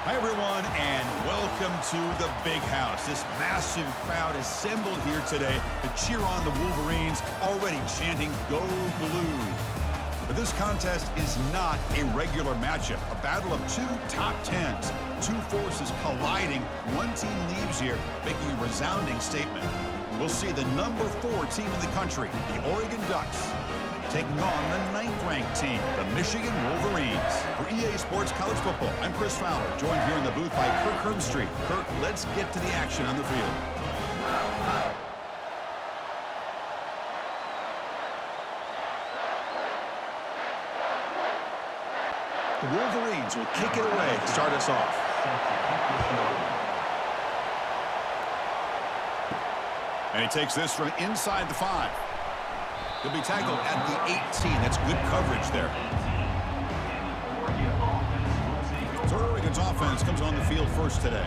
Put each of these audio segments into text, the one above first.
Hi, everyone, and welcome to the Big House. This massive crowd assembled here today to cheer on the Wolverines, already chanting, "Go Blue." But this contest is not a regular matchup, a battle of two top tens, two forces colliding. One team leaves here making a resounding statement. We'll see the number 4 team in the country, the Oregon Ducks, taking on the 9th-ranked team, the Michigan Wolverines. For EA Sports College Football, I'm Chris Fowler, joined here in the booth by Kirk Herbstreit. Kirk, let's get to the action on the field. The Wolverines will kick it away to start us off. And he takes this from inside the 5. He'll be tackled at the 18. That's good coverage there. So Oregon's offense comes on the field first today.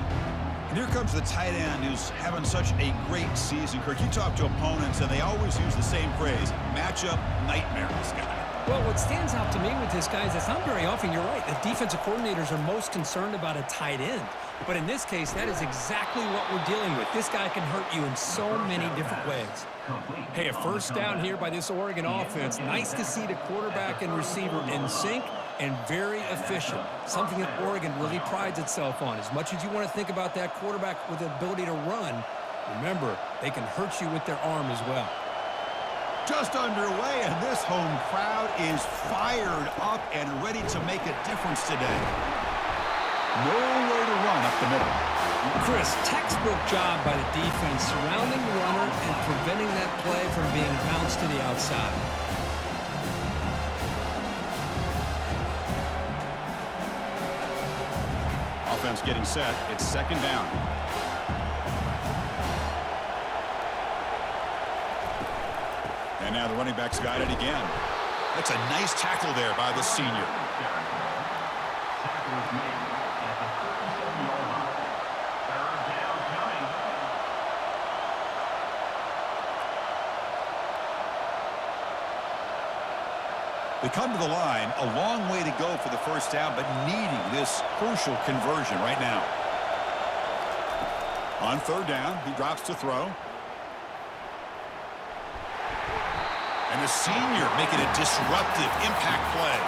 And here comes the tight end who's having such a great season. Kirk, you talk to opponents, and they always use the same phrase, matchup nightmare, this guy. Well, what stands out to me with this guy is it's not very often, you're right, the defensive coordinators are most concerned about a tight end. But in this case, that is exactly what we're dealing with. This guy can hurt you in so many different ways. Hey, a first down here by this Oregon offense. Nice to see the quarterback and receiver in sync and very efficient. Something that Oregon really prides itself on. As much as you want to think about that quarterback with the ability to run, remember, they can hurt you with their arm as well. Just underway, and this home crowd is fired up and ready to make a difference today. Nowhere to run up the middle. Chris, textbook job by the defense, surrounding the runner and preventing that play from being bounced to the outside. Offense getting set. It's second down. And now the running back's got it again. That's a nice tackle there by the senior. They come to the line, a long way to go for the first down, but needing this crucial conversion right now. On third down, he drops to throw. And the senior making a disruptive impact play.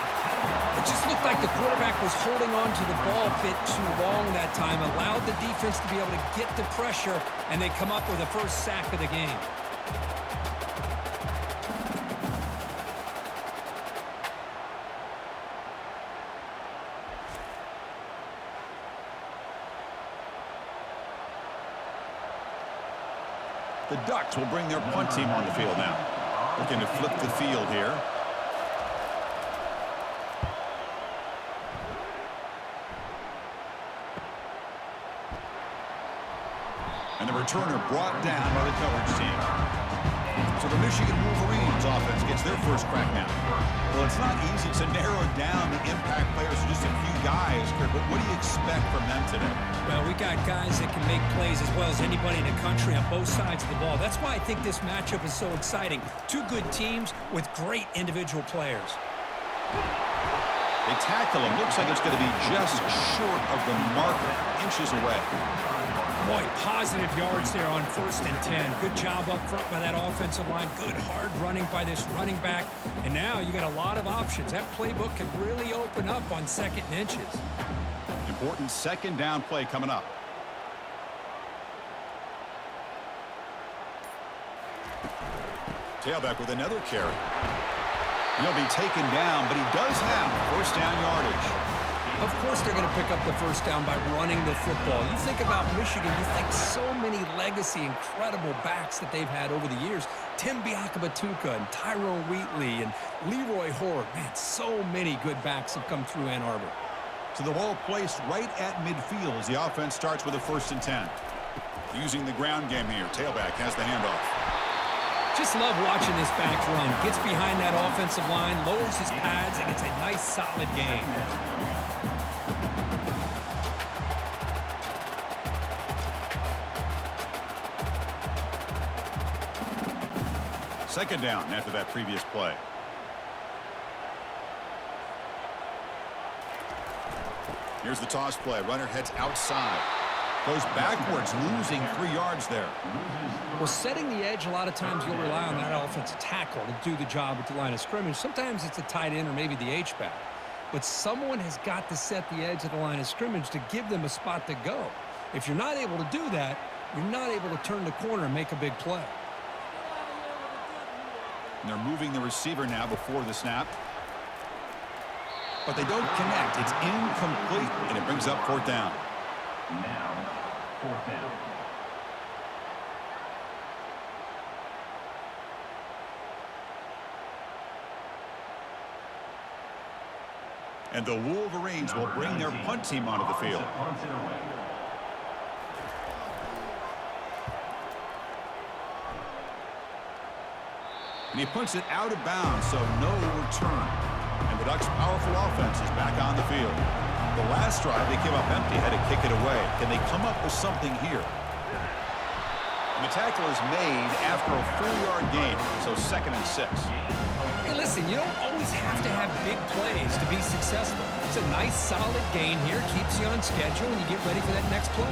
It just looked like the quarterback was holding on to the ball a bit too long that time, allowed the defense to be able to get the pressure, and they come up with the first sack of the game. The Ducks will bring their punt team on the field now. Looking to flip the field here. And the returner brought down by the coverage team. So the Michigan Wolverines offense gets their first crack now. Well, it's not easy to narrow down the impact players to just a few guys, Kirk, but what do you expect from them today? Well, we got guys that can make plays as well as anybody in the country on both sides of the ball. That's why I think this matchup is so exciting. Two good teams with great individual players. They tackle him. Looks like it's going to be just short of the marker, inches away. Boy, positive yards there on 1st and 10. Good job up front by that offensive line. Good hard running by this running back. And now you got a lot of options. That playbook can really open up on 2nd and inches. Important second down play coming up. Tailback with another carry. He'll be taken down, but he does have first down yardage. Of course they're going to pick up the first down by running the football. You think about Michigan, you think so many legacy, incredible backs that they've had over the years. Tim Biakabatuka and Tyrone Wheatley and Leroy Horde. Man, so many good backs have come through Ann Arbor. So the ball placed right at midfield as the offense starts with a 1st and 10. Using the ground game here. Tailback has the handoff. Just love watching this back run. Gets behind that offensive line, lowers his pads, and it's a nice, solid game. Second down after that previous play. Here's the toss play. Runner heads outside. Goes backwards, losing 3 yards there. Well, setting the edge, a lot of times you'll rely on that offensive tackle to do the job at the line of scrimmage. Sometimes it's a tight end or maybe the H-back. But someone has got to set the edge of the line of scrimmage to give them a spot to go. If you're not able to do that, you're not able to turn the corner and make a big play. And they're moving the receiver now before the snap. But they don't connect. It's incomplete, and it brings up 4th down. Now, 4th down. And the Wolverines will bring their punt team onto the field. And he punts it out of bounds, so no return. And the Ducks' powerful offense is back on the field. The last drive, they came up empty, had to kick it away. Can they come up with something here? And the tackle is made after a 4-yard gain, so 2nd and 6. Hey, listen, you don't always have to have big plays to be successful. It's a nice, solid gain here, keeps you on schedule, and you get ready for that next play.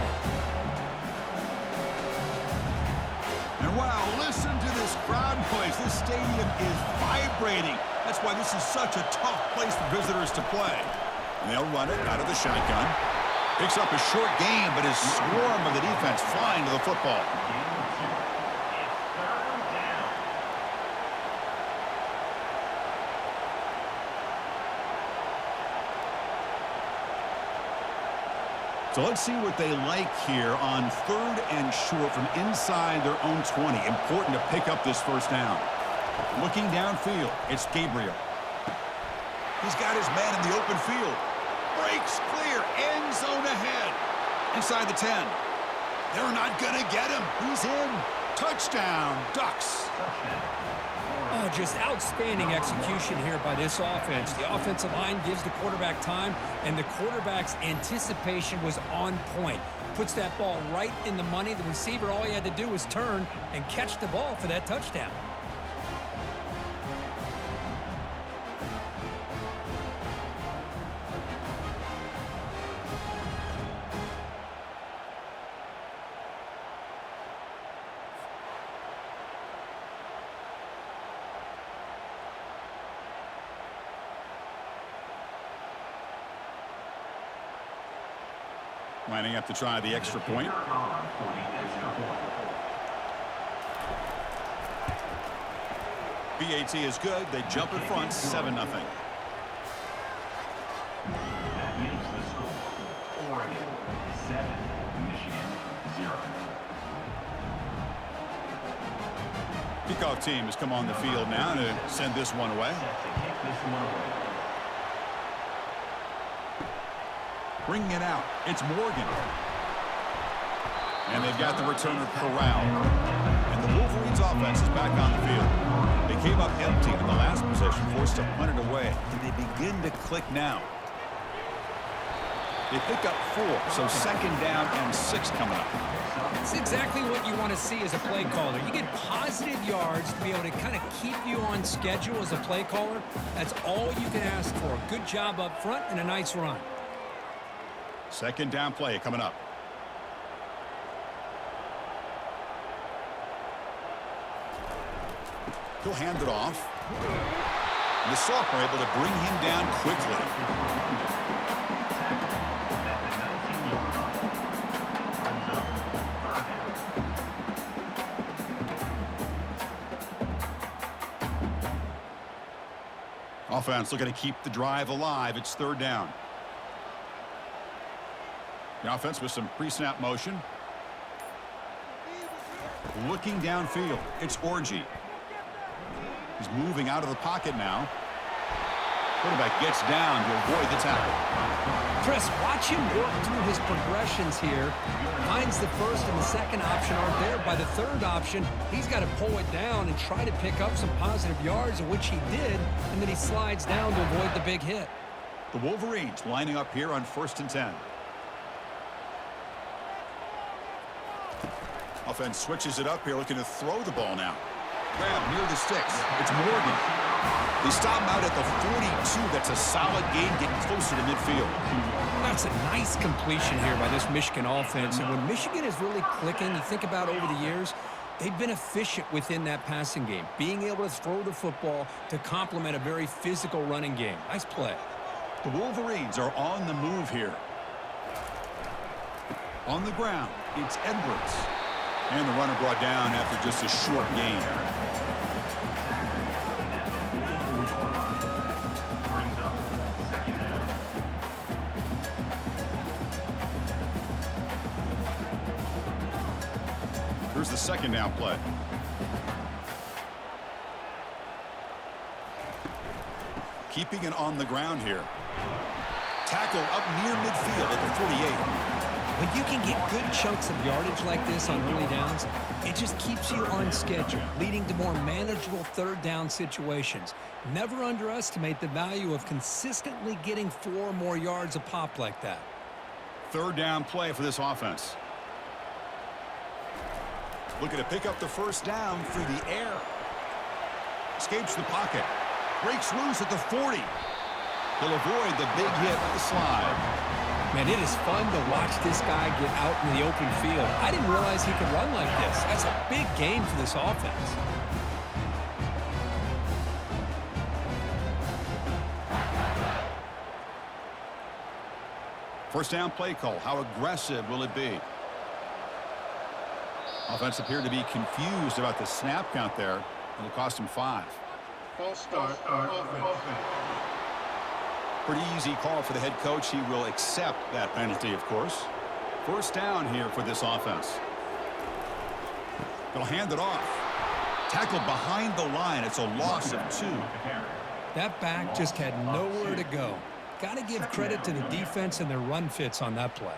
And wow, listen to this crowd noise. This stadium is vibrating. That's why this is such a tough place for visitors to play. And they'll run it out of the shotgun. Picks up a short gain, but his swarm of the defense flying to the football. So let's see what they like here on 3rd and short from inside their own 20. Important to pick up this 1st down. Looking downfield, it's Gabriel. He's got his man in the open field. Breaks clear, end zone ahead. Inside the 10. They're not going to get him. He's in. Touchdown, Ducks. Oh, just outstanding execution here by this offense. The offensive line gives the quarterback time, and the quarterback's anticipation was on point. Puts that ball right in the money. The receiver, all he had to do was turn and catch the ball for that touchdown. Lining up to try the extra point. BAT is good. They jump in front, 7-0. That means the score. Oregon 7, Michigan 0. Kickoff team has come on the field now to send this one away. Set to kick this one away. Bringing it out, it's Morgan. And they've got the returner corralled. And the Wolverines offense is back on the field. They came up empty in the last possession, forced to punt it away. And they begin to click now. They pick up 4, so 2nd down and 6 coming up. It's exactly what you want to see as a play caller. You get positive yards to be able to kind of keep you on schedule as a play caller. That's all you can ask for. Good job up front and a nice run. 2nd down play coming up. He'll hand it off. And the sophomore able to bring him down quickly. Offense looking to keep the drive alive. It's 3rd down. The offense with some pre-snap motion. Looking downfield, it's Orji. He's moving out of the pocket now. Quarterback gets down to avoid the tackle. Chris, watch him work through his progressions here. Finds the 1st and the 2nd option aren't there. By the 3rd option, he's got to pull it down and try to pick up some positive yards, which he did, and then he slides down to avoid the big hit. The Wolverines lining up here on 1st and 10. Offense switches it up here, looking to throw the ball now. Grab near the sticks. It's Morgan. They stop him out at the 42. That's a solid gain, getting closer to midfield. That's a nice completion here by this Michigan offense. And when Michigan is really clicking, you think about over the years, they've been efficient within that passing game, being able to throw the football to complement a very physical running game. Nice play. The Wolverines are on the move here. On the ground, it's Edwards. And the runner brought down after just a short gain. Brings up second down. Here's the second down play. Keeping it on the ground here. Tackle up near midfield at the 48. When you can get good chunks of yardage like this on early downs, it just keeps you on schedule, leading to more manageable third down situations. Never underestimate the value of consistently getting 4 or more yards a pop like that. Third down play for this offense. Looking to pick up the first down through the air. Escapes the pocket. Breaks loose at the 40. He'll avoid the big hit with the slide. Man, it is fun to watch this guy get out in the open field. I didn't realize he could run like this. That's a big gain for this offense. First down play call. How aggressive will it be? Offense appeared to be confused about the snap count there. It'll cost him 5. False start. Offense. Pretty easy call for the head coach. He will accept that penalty, of course. First down here for this offense. They'll hand it off. Tackled behind the line. It's a loss of 2. That back just had nowhere to go. Got to give credit to the defense and their run fits on that play.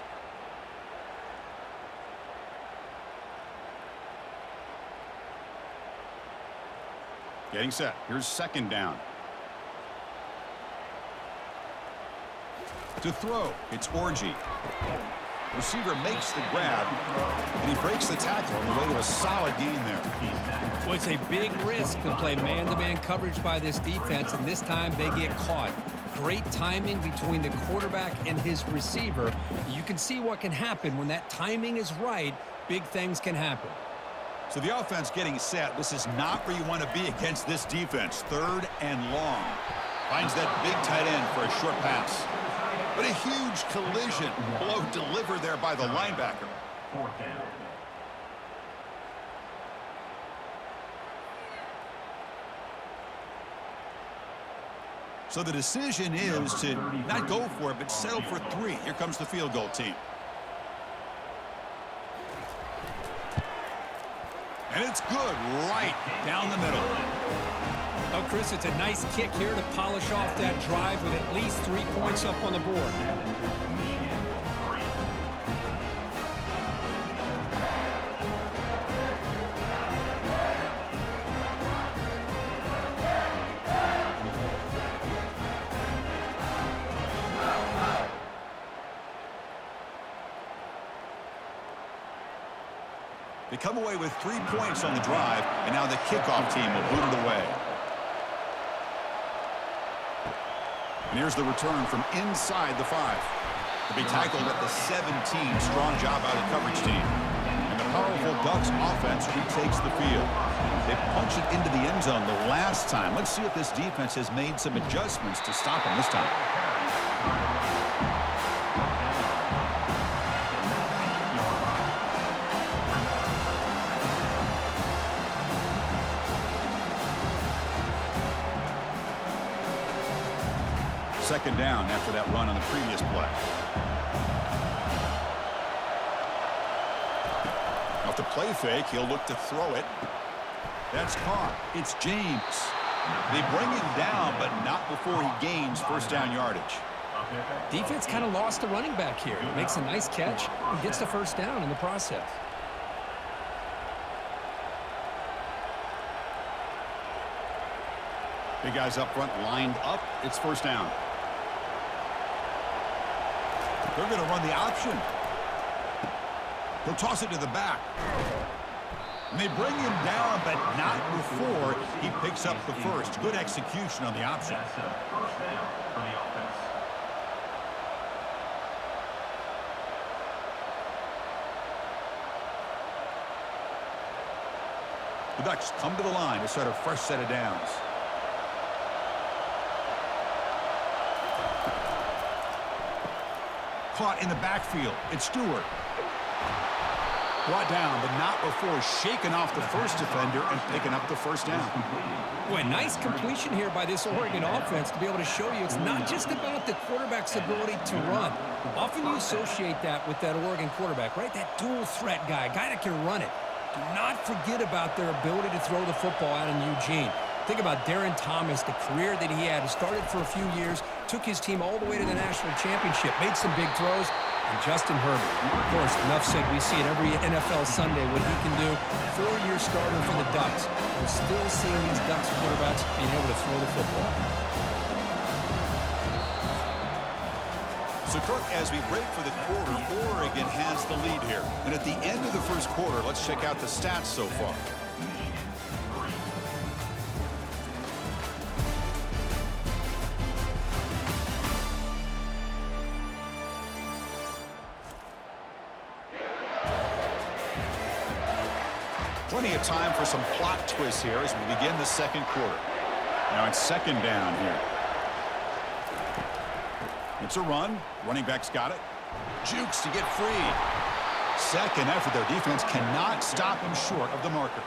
Getting set. Here's second down. To throw, it's Orji. Receiver makes the grab, and he breaks the tackle on the way to a solid gain there. Well, it's a big risk to play man-to-man coverage by this defense, and this time they get caught. Great timing between the quarterback and his receiver. You can see what can happen when that timing is right. Big things can happen. So the offense getting set. This is not where you want to be against this defense. Third and long. Finds that big tight end for a short pass. But a huge collision. Blow delivered there by the linebacker. Fourth down. So the decision is to not go for it, but settle for 3. Here comes the field goal team. And it's good right down the middle. Oh, Chris, it's a nice kick here to polish off that drive with at least 3 points up on the board. They come away with 3 points on the drive, and now the kickoff team will boot it away. And here's the return from inside the 5. To be tackled at the 17. Strong job out of coverage team. And the powerful Ducks offense retakes the field. They punch it into the end zone the last time. Let's see if this defense has made some adjustments to stop them this time. Second down after that run on the previous play. Off the play fake, he'll look to throw it. That's caught. It's James. They bring him down, but not before he gains first down yardage. Defense kind of lost the running back here. Makes a nice catch and gets the first down in the process. Big guys up front lined up. It's first down. They're going to run the option. He'll toss it to the back. And they bring him down, but not before he picks up the first. Good execution on the option. That's a first down for the offense. The Ducks come to the line to start a fresh set of downs. Caught in the backfield. It's Stewart. Brought down, but not before shaking off the first defender and picking up the first down. Boy, nice completion here by this Oregon offense to be able to show you it's not just about the quarterback's ability to run. Often you associate that with that Oregon quarterback, right? That dual threat guy that can run it. Do not forget about their ability to throw the football out in Eugene. Think about Darren Thomas, the career that he had. He started for a few years, took his team all the way to the national championship, made some big throws. And Justin Herbert, of course, enough said, we see it every NFL Sunday what he can do. 4-year starter for the Ducks. We're still seeing these Ducks quarterbacks being able to throw the football. So, Kirk, as we break for the quarter, Oregon has the lead here. And at the end of the first quarter, let's check out the stats so far. Plenty of time for some plot twists here as we begin the second quarter. Now it's second down here. It's a run. Running back's got it. Jukes to get free. Second effort. Their defense cannot stop him short of the marker.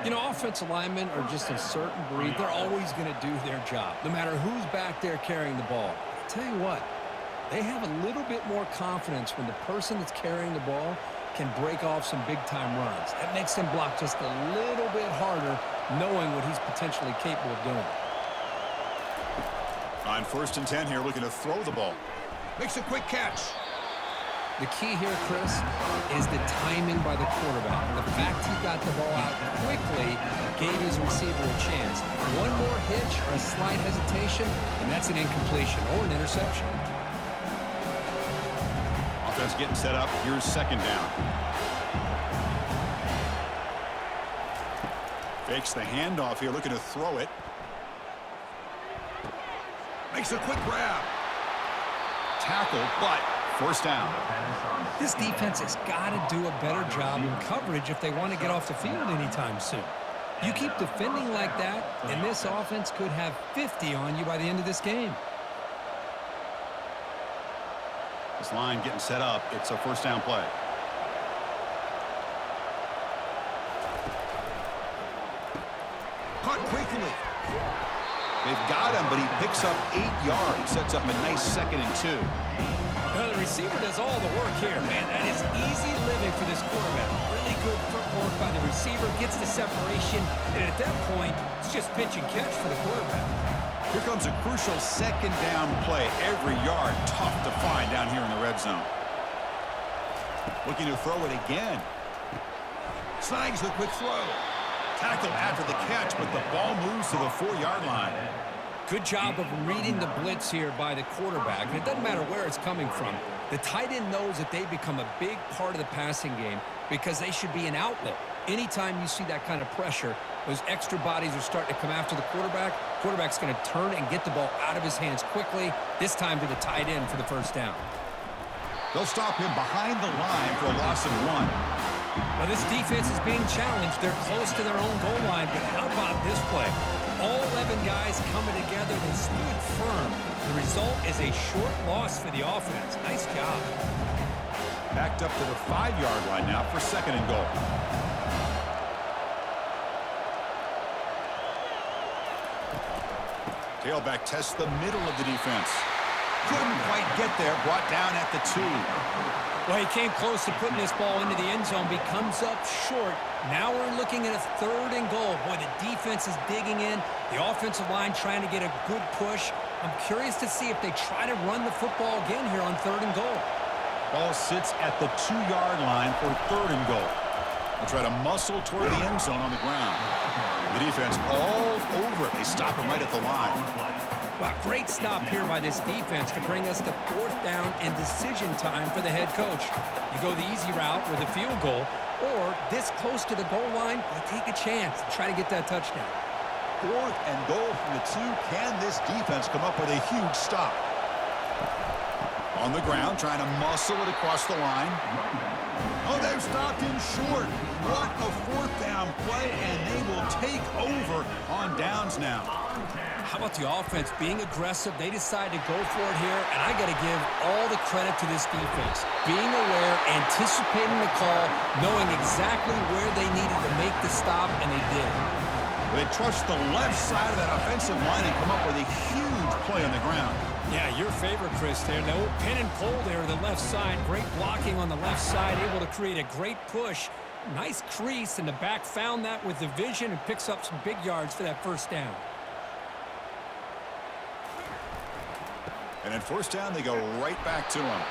You know, offensive linemen are just a certain breed. They're always going to do their job, no matter who's back there carrying the ball. I'll tell you what, they have a little bit more confidence when the person that's carrying the ball can break off some big-time runs. That makes them block just a little bit harder, knowing what he's potentially capable of doing. On 1st and 10 here, looking to throw the ball. Makes a quick catch. The key here, Chris, is the timing by the quarterback. The fact he got the ball out quickly gave his receiver a chance. One more hitch or a slight hesitation, and that's an incompletion or an interception. Offense getting set up. Here's second down. Fakes the handoff here, looking to throw it. Makes a quick grab. Tackle, but first down. This defense has got to do a better job in coverage if they want to get off the field anytime soon. You keep defending like that, and this offense could have 50 on you by the end of this game. This line getting set up. It's a first down play. Caught quickly. They've got him, but he picks up 8 yards. Sets up a nice 2nd and 2. Well, the receiver does all the work here, man. That is easy living for this quarterback. Really good footwork by the receiver. Gets the separation. And at that point, it's just pitch and catch for the quarterback. Here comes a crucial 2nd down play. Every yard tough to find down here in the red zone. Looking to throw it again. Snags the quick throw. Tackled after the catch, but the ball moves to the 4-yard line. Good job of reading the blitz here by the quarterback. And it doesn't matter where it's coming from. The tight end knows that they become a big part of the passing game because they should be an outlet. Anytime you see that kind of pressure, those extra bodies are starting to come after the quarterback. Quarterback's going to turn and get the ball out of his hands quickly, this time to the tight end for the first down. They'll stop him behind the line for a loss of 1. Well, this defense is being challenged. They're close to their own goal line, but how about this play? All 11 guys coming together. They stood firm. The result is a short loss for the offense. Nice job. Backed up to the 5-yard line now for 2nd and goal. Tailback tests the middle of the defense. Couldn't quite get there. Brought down at the 2. Well, he came close to putting this ball into the end zone, but he comes up short. Now we're looking at a 3rd and goal. Boy, the defense is digging in. The offensive line trying to get a good push. I'm curious to see if they try to run the football again here on 3rd and goal. Ball sits at the 2-yard line for 3rd and goal. They'll try to muscle toward the end zone on the ground. The defense all over it. They stop him right at the line. Well, great stop here by this defense to bring us to 4th down and decision time for the head coach. You go the easy route with a field goal, or this close to the goal line, you take a chance to try to get that touchdown. 4th and goal from the 2. Can this defense come up with a huge stop? On the ground, trying to muscle it across the line. Oh, they've stopped him short. What a 4th down play, and they will take over on downs now. How about the offense being aggressive? They decide to go for it here, and I got to give all the credit to this defense. Being aware, anticipating the call, knowing exactly where they needed to make the stop, and they did. They trust the left side of that offensive line and come up with a huge play on the ground. Yeah, your favorite, Chris, there. The old pin and pull there, the left side. Great blocking on the left side, able to create a great push. Nice crease, and the back found that with the vision and picks up some big yards for that 1st down. And at 1st down, they go right back to him.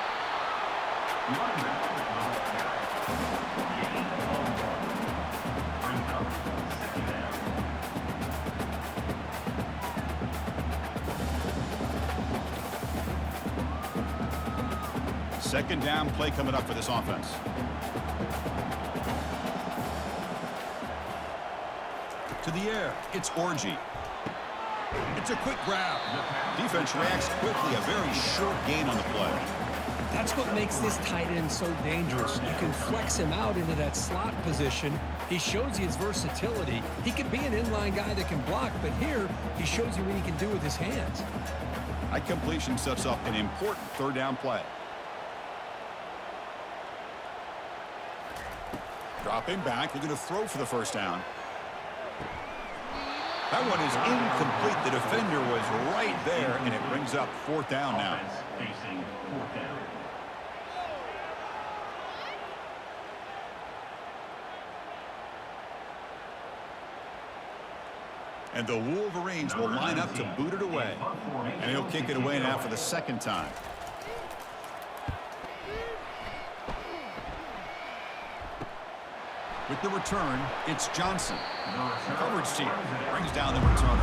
Second down play coming up for this offense. To the air, it's Orji. It's a quick grab. Defense reacts quickly, a very short gain on the play. That's what makes this tight end so dangerous. You can flex him out into that slot position. He shows you his versatility. He can be an inline guy that can block, but here he shows you what he can do with his hands. That completion sets up an important 3rd down play. Dropping back, they're going to throw for the 1st down. That one is incomplete. The defender was right there, and it brings up 4th down now. Facing 4th down. And the Wolverines will line up to boot it away. And he'll kick it away now for the 2nd time. With the return, it's Johnson. Coverage team brings down the returner.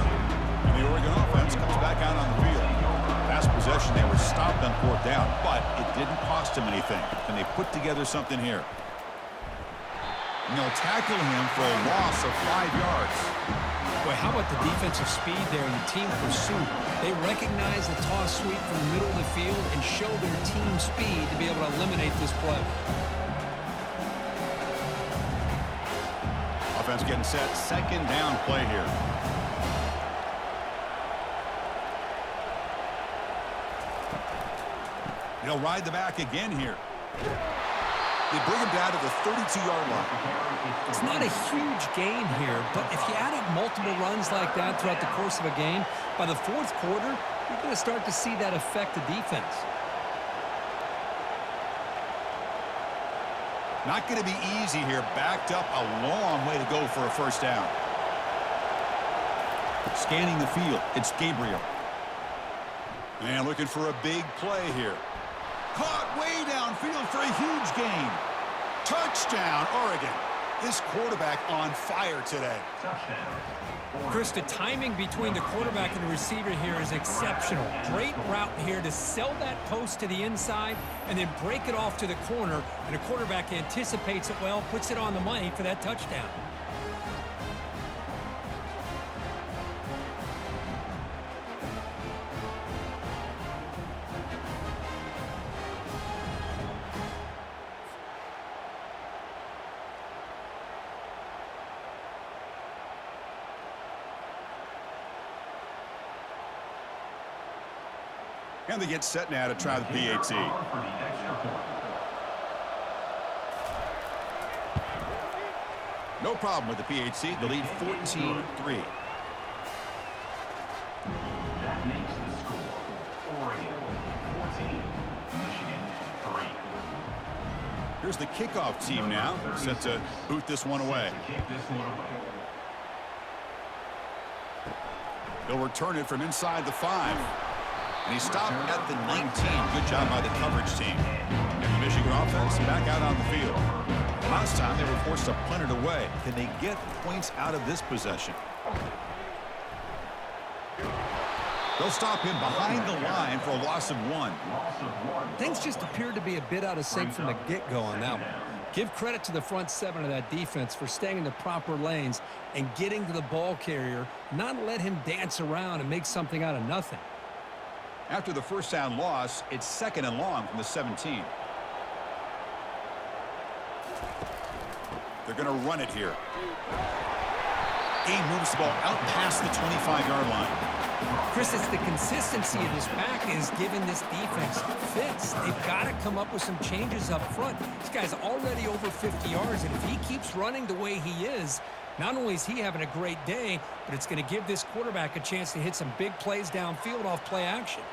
And the Oregon offense comes back out on the field. Last possession, they were stopped on 4th down, but it didn't cost them anything. And they put together something here. And they'll tackle him for a loss of 5 yards. Boy, how about the defensive speed there and the team pursuit? They recognize the toss sweep from the middle of the field and show their team speed to be able to eliminate this play. Offense getting set. 2nd down play here. He'll ride the back again here. They bring him down to the 32-yard line. It's not a huge gain here, but if you added multiple runs like that throughout the course of a game, by the 4th quarter, you're going to start to see that affect the defense. Not going to be easy here. Backed up a long way to go for a 1st down. Scanning the field, it's Gabriel. And looking for a big play here. Caught way downfield for a huge gain. Touchdown, Oregon. This quarterback on fire today. Touchdown. Chris, the timing between the quarterback and the receiver here is exceptional. Great route here to sell that post to the inside and then break it off to the corner. And the quarterback anticipates it well, puts it on the money for that touchdown. And they get set now to try the PAT. No problem with the PAT. The lead 14-3. That makes the score Oregon 14, Michigan 3. Here's the kickoff team now, set to boot this one away. Kick this one away. They'll return it from inside the 5. And he stopped at the 19. Good job by the coverage team. And the Michigan offense back out on the field. Last time they were forced to punt it away. Can they get points out of this possession? They'll stop him behind the line for a loss of 1. Loss of 1. Things just appeared to be a bit out of sync from the get-go on that one. Give credit to the front 7 of that defense for staying in the proper lanes and getting to the ball carrier, not let him dance around and make something out of nothing. After the first down loss, it's 2nd and long from the 17. They're going to run it here. He moves the ball out past the 25-yard line. Chris, it's the consistency of this pack is giving this defense fits. They've got to come up with some changes up front. This guy's already over 50 yards, and if he keeps running the way he is, not only is he having a great day, but it's going to give this quarterback a chance to hit some big plays downfield off play action.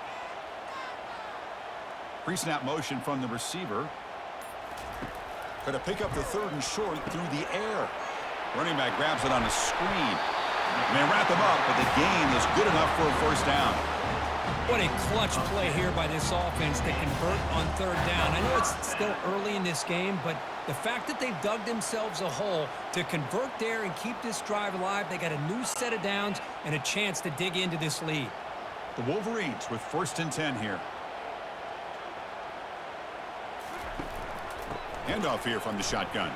Pre-snap motion from the receiver. Going to pick up the 3rd and short through the air. Running back grabs it on a screen. And they wrap him up, but the gain is good enough for a first down. What a clutch play here by this offense to convert on 3rd down. I know it's still early in this game, but the fact that they've dug themselves a hole to convert there and keep this drive alive, they got a new set of downs and a chance to dig into this lead. The Wolverines with 1st and 10 here. Handoff here from the shotgun.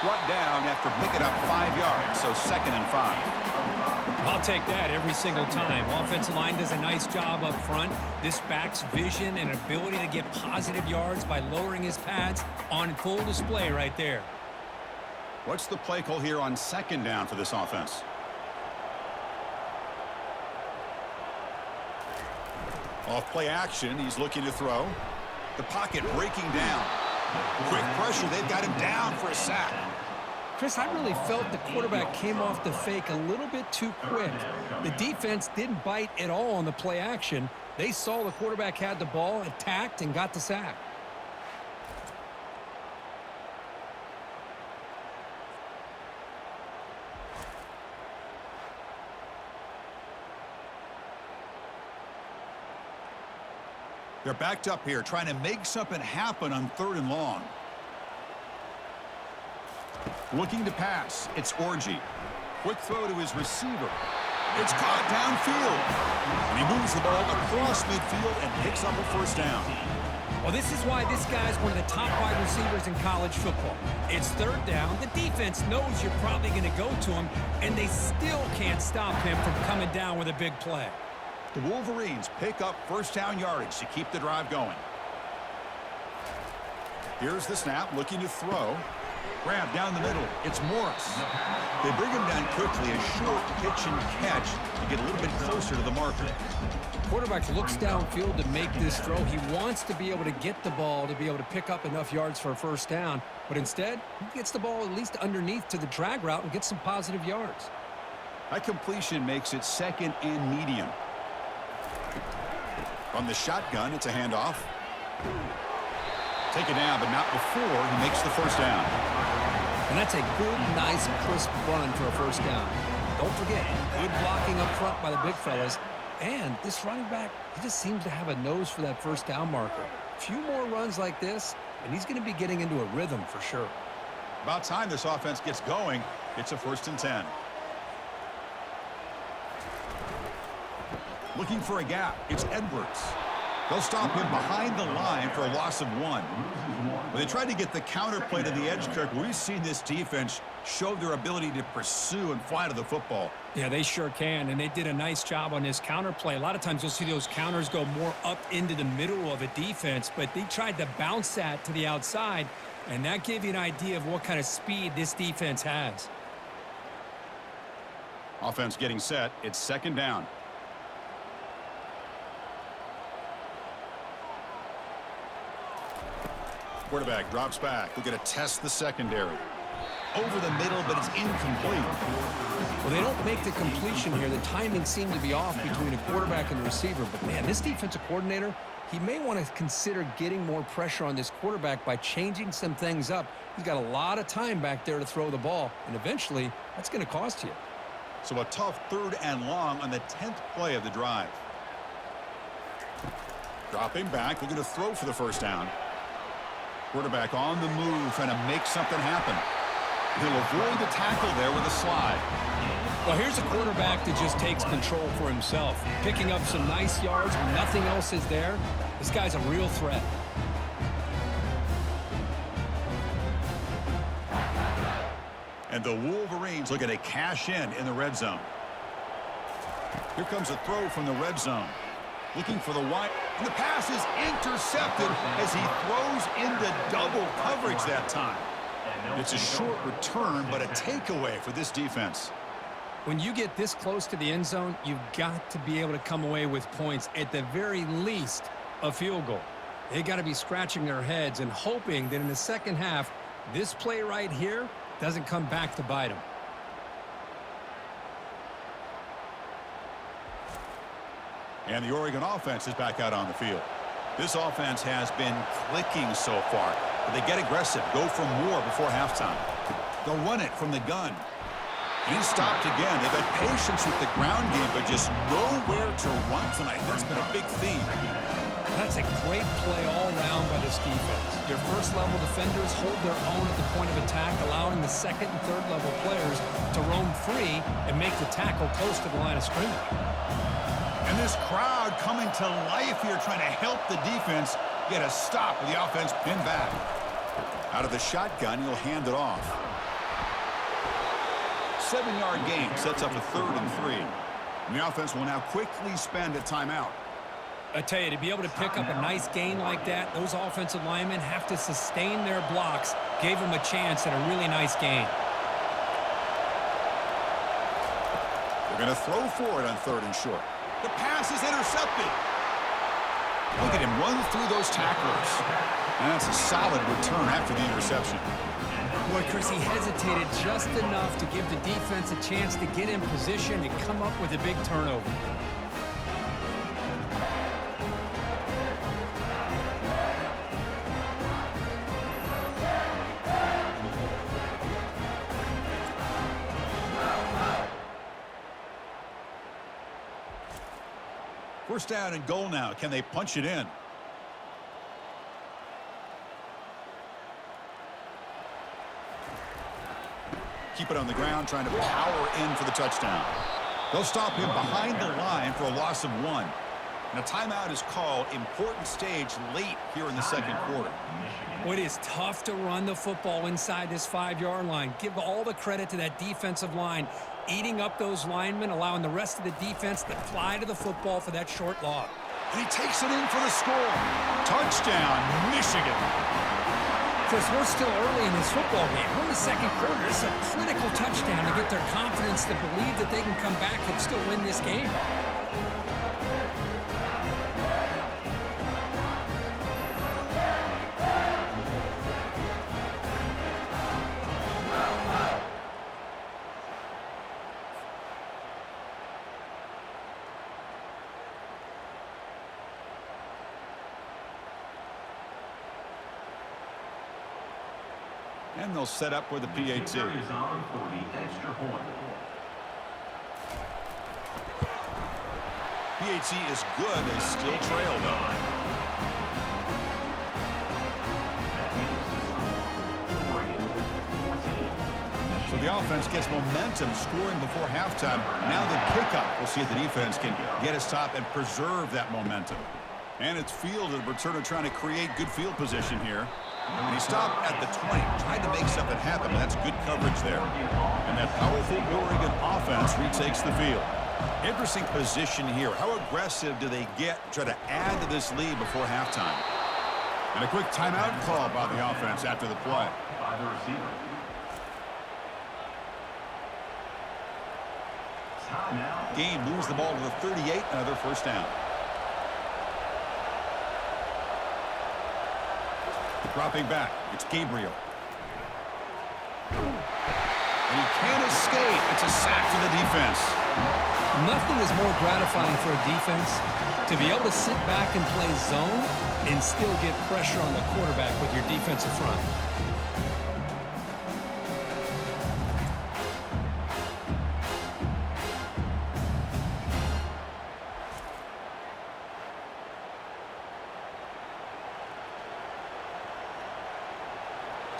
Brought down after picking up 5 yards, so 2nd and 5. I'll take that every single time. Offensive line does a nice job up front. This back's vision and ability to get positive yards by lowering his pads on full display right there. What's the play call here on 2nd down for this offense? Off play action, he's looking to throw. The pocket breaking down. Quick pressure, they've got him down for a sack. Chris, I really felt the quarterback came off the fake a little bit too quick. The defense didn't bite at all on the play action. They saw the quarterback had the ball, attacked, and got the sack. They're backed up here, trying to make something happen on 3rd and long. Looking to pass, it's Orji. Quick throw to his receiver. It's caught downfield. And he moves the ball across midfield and picks up a first down. Well, this is why this guy's one of the top wide receivers in college football. It's 3rd down. The defense knows you're probably going to go to him, and they still can't stop him from coming down with a big play. The Wolverines pick up first down yardage to keep the drive going. Here's the snap, looking to throw. Grab down the middle. It's Morris. They bring him down quickly, a short pitch and catch to get a little bit closer to the marker. Quarterback looks downfield to make this throw. He wants to be able to get the ball to be able to pick up enough yards for a first down, but instead, he gets the ball at least underneath to the drag route and gets some positive yards. That completion makes it 2nd and medium. From the shotgun, it's a handoff. Take it down, but not before he makes the first down. And that's a good, nice, crisp run for a first down. Don't forget, good blocking up front by the big fellas. And this running back, he just seems to have a nose for that first down marker. A few more runs like this, and he's going to be getting into a rhythm for sure. About time this offense gets going. It's a 1st and 10. Looking for a gap. It's Edwards. They'll stop him behind the line for a loss of 1. When they tried to get the counter play to the edge, Kirk, we've seen this defense show their ability to pursue and fly to the football. Yeah, they sure can, and they did a nice job on this counter play. A lot of times you'll see those counters go more up into the middle of a defense, but they tried to bounce that to the outside, and that gave you an idea of what kind of speed this defense has. Offense getting set. It's 2nd down. Quarterback drops back. We're going to test the secondary. Over the middle, but it's incomplete. Well, they don't make the completion here. The timing seemed to be off between a quarterback and the receiver. But, man, this defensive coordinator, he may want to consider getting more pressure on this quarterback by changing some things up. He's got a lot of time back there to throw the ball, and eventually that's going to cost you. So a tough 3rd and long on the 10th play of the drive. Dropping back, looking to throw for the first down. Quarterback on the move, trying to make something happen. He'll avoid the tackle there with a slide. Well, here's a quarterback that just takes control for himself, picking up some nice yards when nothing else is there. This guy's a real threat. And the Wolverines looking to cash in the red zone. Here comes a throw from the red zone. Looking for the wide. And the pass is intercepted as he throws into double coverage that time. It's a short return, but a takeaway for this defense. When you get this close to the end zone, you've got to be able to come away with points, at the very least, a field goal. They got to be scratching their heads and hoping that in the second half, this play right here doesn't come back to bite them. And the Oregon offense is back out on the field. This offense has been clicking so far, but they get aggressive, go for more before halftime. They'll run it from the gun. He's stopped again. They've had patience with the ground game, but just nowhere to run tonight. That's been a big theme. That's a great play all around by this defense. Your first-level defenders hold their own at the point of attack, allowing the second and third-level players to roam free and make the tackle close to the line of scrimmage. And this crowd coming to life here, trying to help the defense get a stop with the offense pinned back. Out of the shotgun, he'll hand it off. 7-yard gain sets up a 3rd and 3. And the offense will now quickly spend a timeout. I tell you, to be able to pick up a nice gain like that, those offensive linemen have to sustain their blocks. Gave them a chance at a really nice gain. They're going to throw for it on 3rd and short. The pass is intercepted. Look at him run through those tacklers. And that's a solid return after the interception. Boy, Chris, he hesitated just enough to give the defense a chance to get in position and come up with a big turnover. First down and goal now. Can they punch it in? Keep it on the ground, trying to power in for the touchdown. They'll stop him behind the line for a loss of 1. And a timeout is called. Important stage late here in the second quarter. Well, it is tough to run the football inside this 5-yard line. Give all the credit to that defensive line, eating up those linemen, allowing the rest of the defense to fly to the football for that short loss. And he takes it in for the score. Touchdown, Michigan. Chris, we're still early in this football game. We're in the second quarter. It's a critical touchdown to get their confidence to believe that they can come back and still win this game. And they'll set up with the PAT. Is on for the extra point. PAT is good. They still trail, though. So the offense gets momentum, scoring before halftime. Now the kickoff. We'll see if the defense can get a stop and preserve that momentum. And it's fielded. Returner trying to create good field position here. And he stopped at the 20, tried to make something happen, but that's good coverage there. And that powerful Oregon offense retakes the field. Interesting position here. How aggressive do they get to try to add to this lead before halftime? And a quick timeout call by the offense after the play. By the receiver. Timeout. Game moves the ball to the 38, another first down. Dropping back, it's Gabriel. And he can't escape. It's a sack for the defense. Nothing is more gratifying for a defense to be able to sit back and play zone and still get pressure on the quarterback with your defensive front.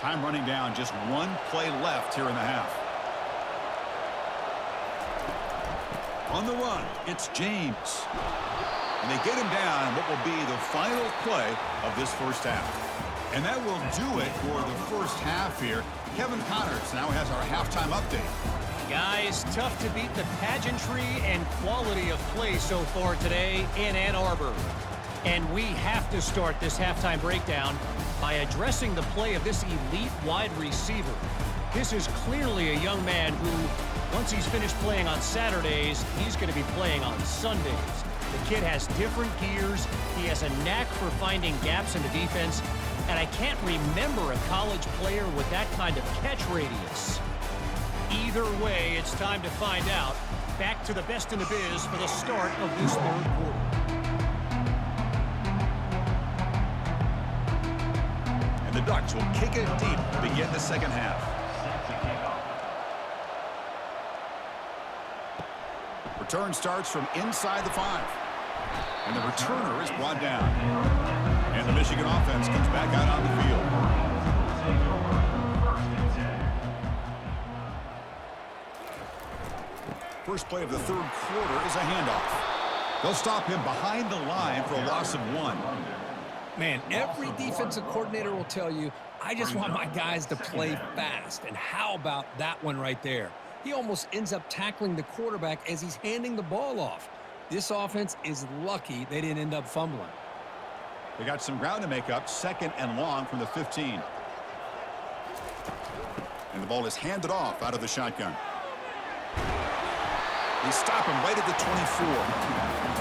Time running down, just one play left here in the half. On the run, it's James. And they get him down what will be the final play of this first half. And that will do it for the first half here. Kevin Connors now has our halftime update. Guys, tough to beat the pageantry and quality of play so far today in Ann Arbor. And we have to start this halftime breakdown by addressing the play of this elite wide receiver. This is clearly a young man who, once he's finished playing on Saturdays, he's going to be playing on Sundays. The kid has different gears. He has a knack for finding gaps in the defense. And I can't remember a college player with that kind of catch radius. Either way, it's time to find out. Back to the best in the biz for the start of this third quarter. And the Ducks will kick it deep to begin the second half. Return starts from inside the 5. And the returner is brought down. And the Michigan offense comes back out on the field. First play of the third quarter is a handoff. They'll stop him behind the line for a loss of 1. Man, every defensive coordinator will tell you, I just want my guys to play fast. And how about that one right there? He almost ends up tackling the quarterback as he's handing the ball off. This offense is lucky they didn't end up fumbling. They got some ground to make up, 2nd and long from the 15. And the ball is handed off out of the shotgun. They stop him right at the 24.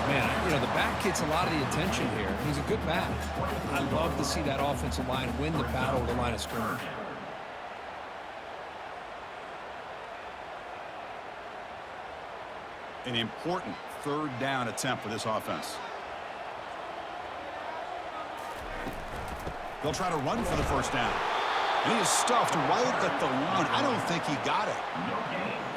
Man, you know, the back gets a lot of the attention here. He's a good back. I love to see that offensive line win the battle at the line of scrimmage. An important third down attempt for this offense. They'll try to run for the first down. And he is stuffed right at the line. I don't think he got it.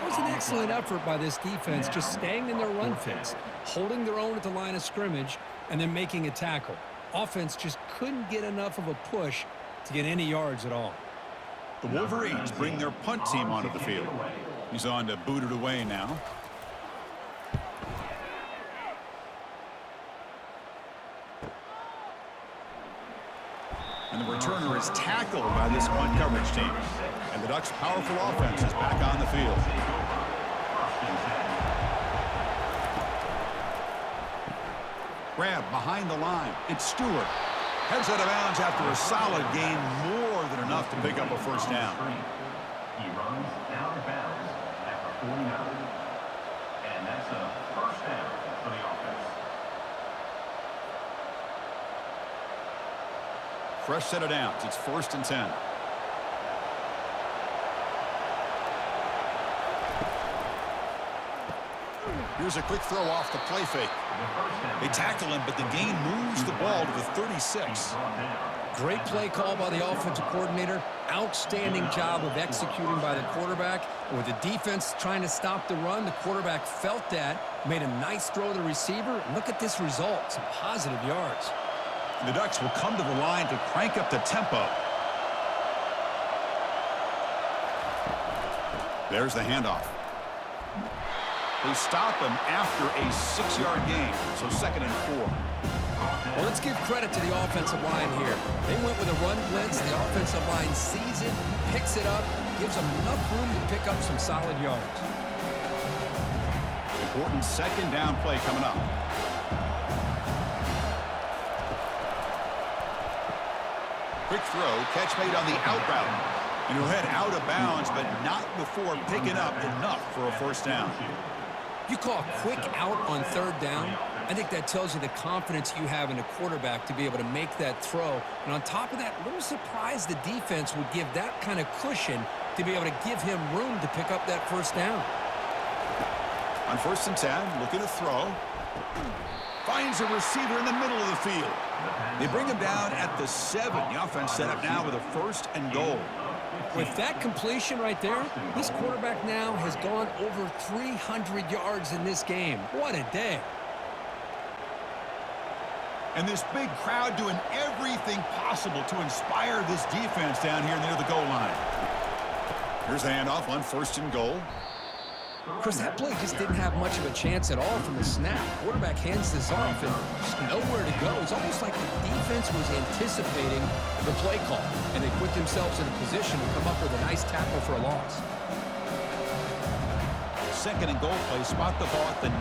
It was an excellent effort by this defense, just staying in their run fits, holding their own at the line of scrimmage, and then making a tackle. Offense just couldn't get enough of a push to get any yards at all. The Wolverines bring their punt team onto the field. He's on to boot it away now. And the returner is tackled by this punt coverage team. And the Ducks' powerful offense is back on the field. Grab behind the line. It's Stewart. Heads out of bounds after a solid gain, more than enough to pick up a first down. He runs out of bounds after 49. And that's a first down for the offense. Fresh set of downs. It's 1st and 10. Here's a quick throw off the play fake. They tackle him, but the gain moves the ball to the 36. Great play call by the offensive coordinator. Outstanding job of executing by the quarterback. And with the defense trying to stop the run, the quarterback felt that, made a nice throw to the receiver. And look at this result, some positive yards. And the Ducks will come to the line to crank up the tempo. There's the handoff. They stop him after a 6-yard gain, so 2nd and 4. Well, let's give credit to the offensive line here. They went with a run blitz. The offensive line sees it, picks it up, gives them enough room to pick up some solid yards. Important 2nd down play coming up. Quick throw, catch made on the out route. And he'll head out of bounds, but not before picking up enough for a first down. You call a quick out on 3rd down, I think that tells you the confidence you have in a quarterback to be able to make that throw. And on top of that, a little surprised the defense would give that kind of cushion to be able to give him room to pick up that first down. On 1st and 10, looking to throw. Finds a receiver in the middle of the field. They bring him down at the 7. The offense set up now with a 1st and goal. With that completion right there, this quarterback now has gone over 300 yards in this game. What a day. And this big crowd doing everything possible to inspire this defense down here near the goal line. Here's the handoff on 1st and goal. Chris, that play just didn't have much of a chance at all from the snap. Quarterback hands this off and just nowhere to go. It's almost like the defense was anticipating the play call, and they put themselves in a position to come up with a nice tackle for a loss. Second and goal play, spot the ball at the 9.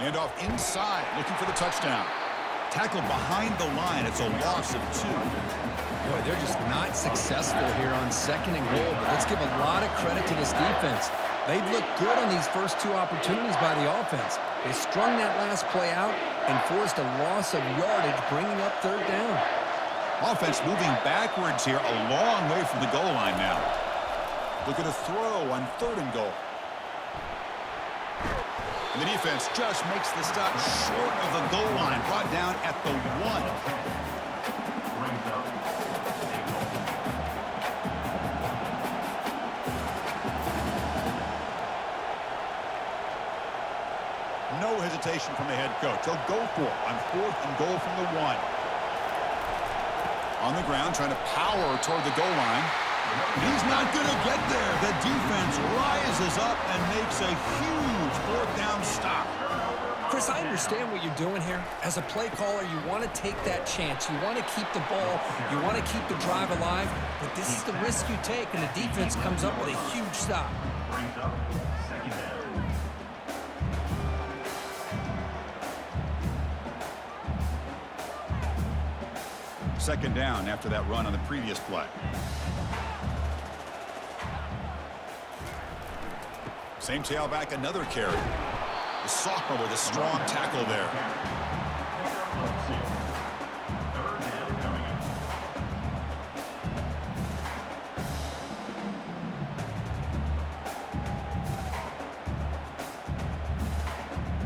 And off inside, looking for the touchdown. Tackled behind the line. It's a loss of 2. Boy, they're just not successful here on second and goal, but let's give a lot of credit to this defense. They've looked good on these first 2 opportunities by the offense. They strung that last play out and forced a loss of yardage, bringing up third down. Offense moving backwards here, a long way from the goal line now. Look at a throw on third and goal. And the defense just makes the stop short of the goal line, brought down at the 1. No hesitation from the head coach. They'll go for it on fourth and goal from the 1. On the ground, trying to power toward the goal line. He's not going to get there. The defense rises up and makes a huge fourth down stop. Chris, I understand what you're doing here. As a play caller, you want to take that chance. You want to keep the ball. You want to keep the drive alive. But this is the risk you take, and the defense comes up with a huge stop. Second down after that run on the previous play. Same tailback, another carry. The sophomore with a strong tackle there.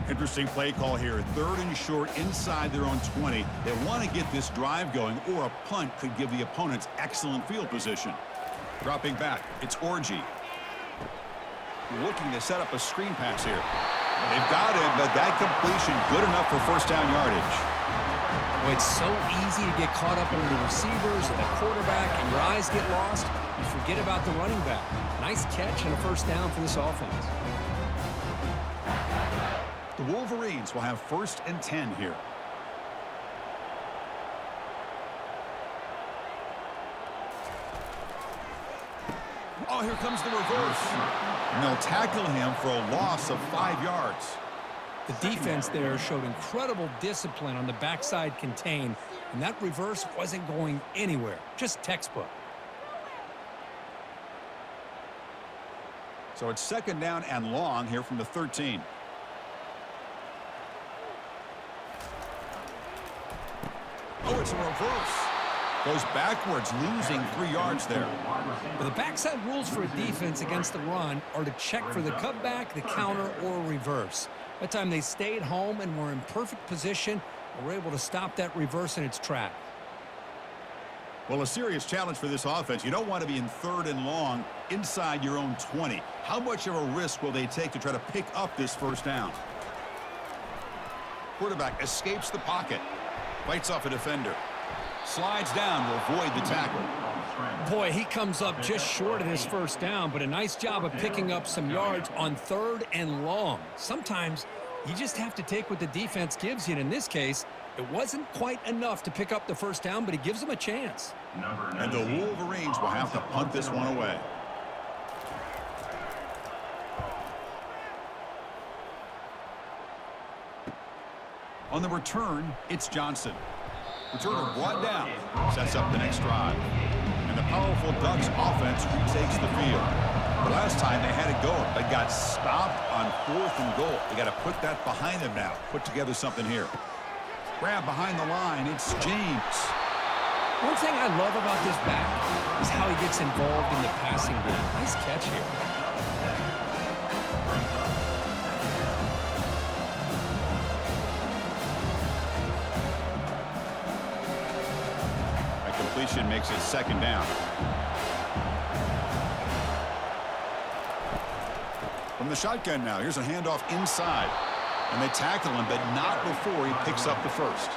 Interesting play call here. Third and short inside their own 20. They want to get this drive going, or a punt could give the opponents excellent field position. Dropping back, it's Orji. Looking to set up a screen pass here. They've got it, but that completion good enough for first down yardage. Well, it's so easy to get caught up in the receivers or the quarterback, and your eyes get lost. You forget about the running back. Nice catch and a first down for this offense. The Wolverines will have first and 10 here. Oh, here comes the reverse. And they'll tackle him for a loss of 5 yards. The defense there showed incredible discipline on the backside contain, and that reverse wasn't going anywhere. Just textbook. So it's second down and long here from the 13. Oh, it's a reverse. Goes backwards, losing 3 yards there. But the backside rules for a defense against the run are to check for the cutback, the counter, or reverse. That time they stayed home and were in perfect position and were able to stop that reverse in its track. Well, a serious challenge for this offense. You don't want to be in third and long inside your own 20. How much of a risk will they take to try to pick up this first down? Quarterback escapes the pocket. Fights off a defender. Slides down to avoid the tackle. Boy, he comes up just short of his first down, but a nice job of picking up some yards on third and long. Sometimes you just have to take what the defense gives you, and in this case, it wasn't quite enough to pick up the first down, but he gives them a chance. And the Wolverines will have to punt this one away. On the return, it's Johnson. Returner brought down, sets up the next drive. And the powerful Ducks offense retakes the field. The last time they had it going, but got stopped on fourth and goal. They got to put that behind them now. Put together something here. Grab behind the line, it's James. One thing I love about this back is how he gets involved in the passing game. Nice catch here. Completion makes it second down. From the shotgun now, here's a handoff inside. And they tackle him, but not before he picks up the first.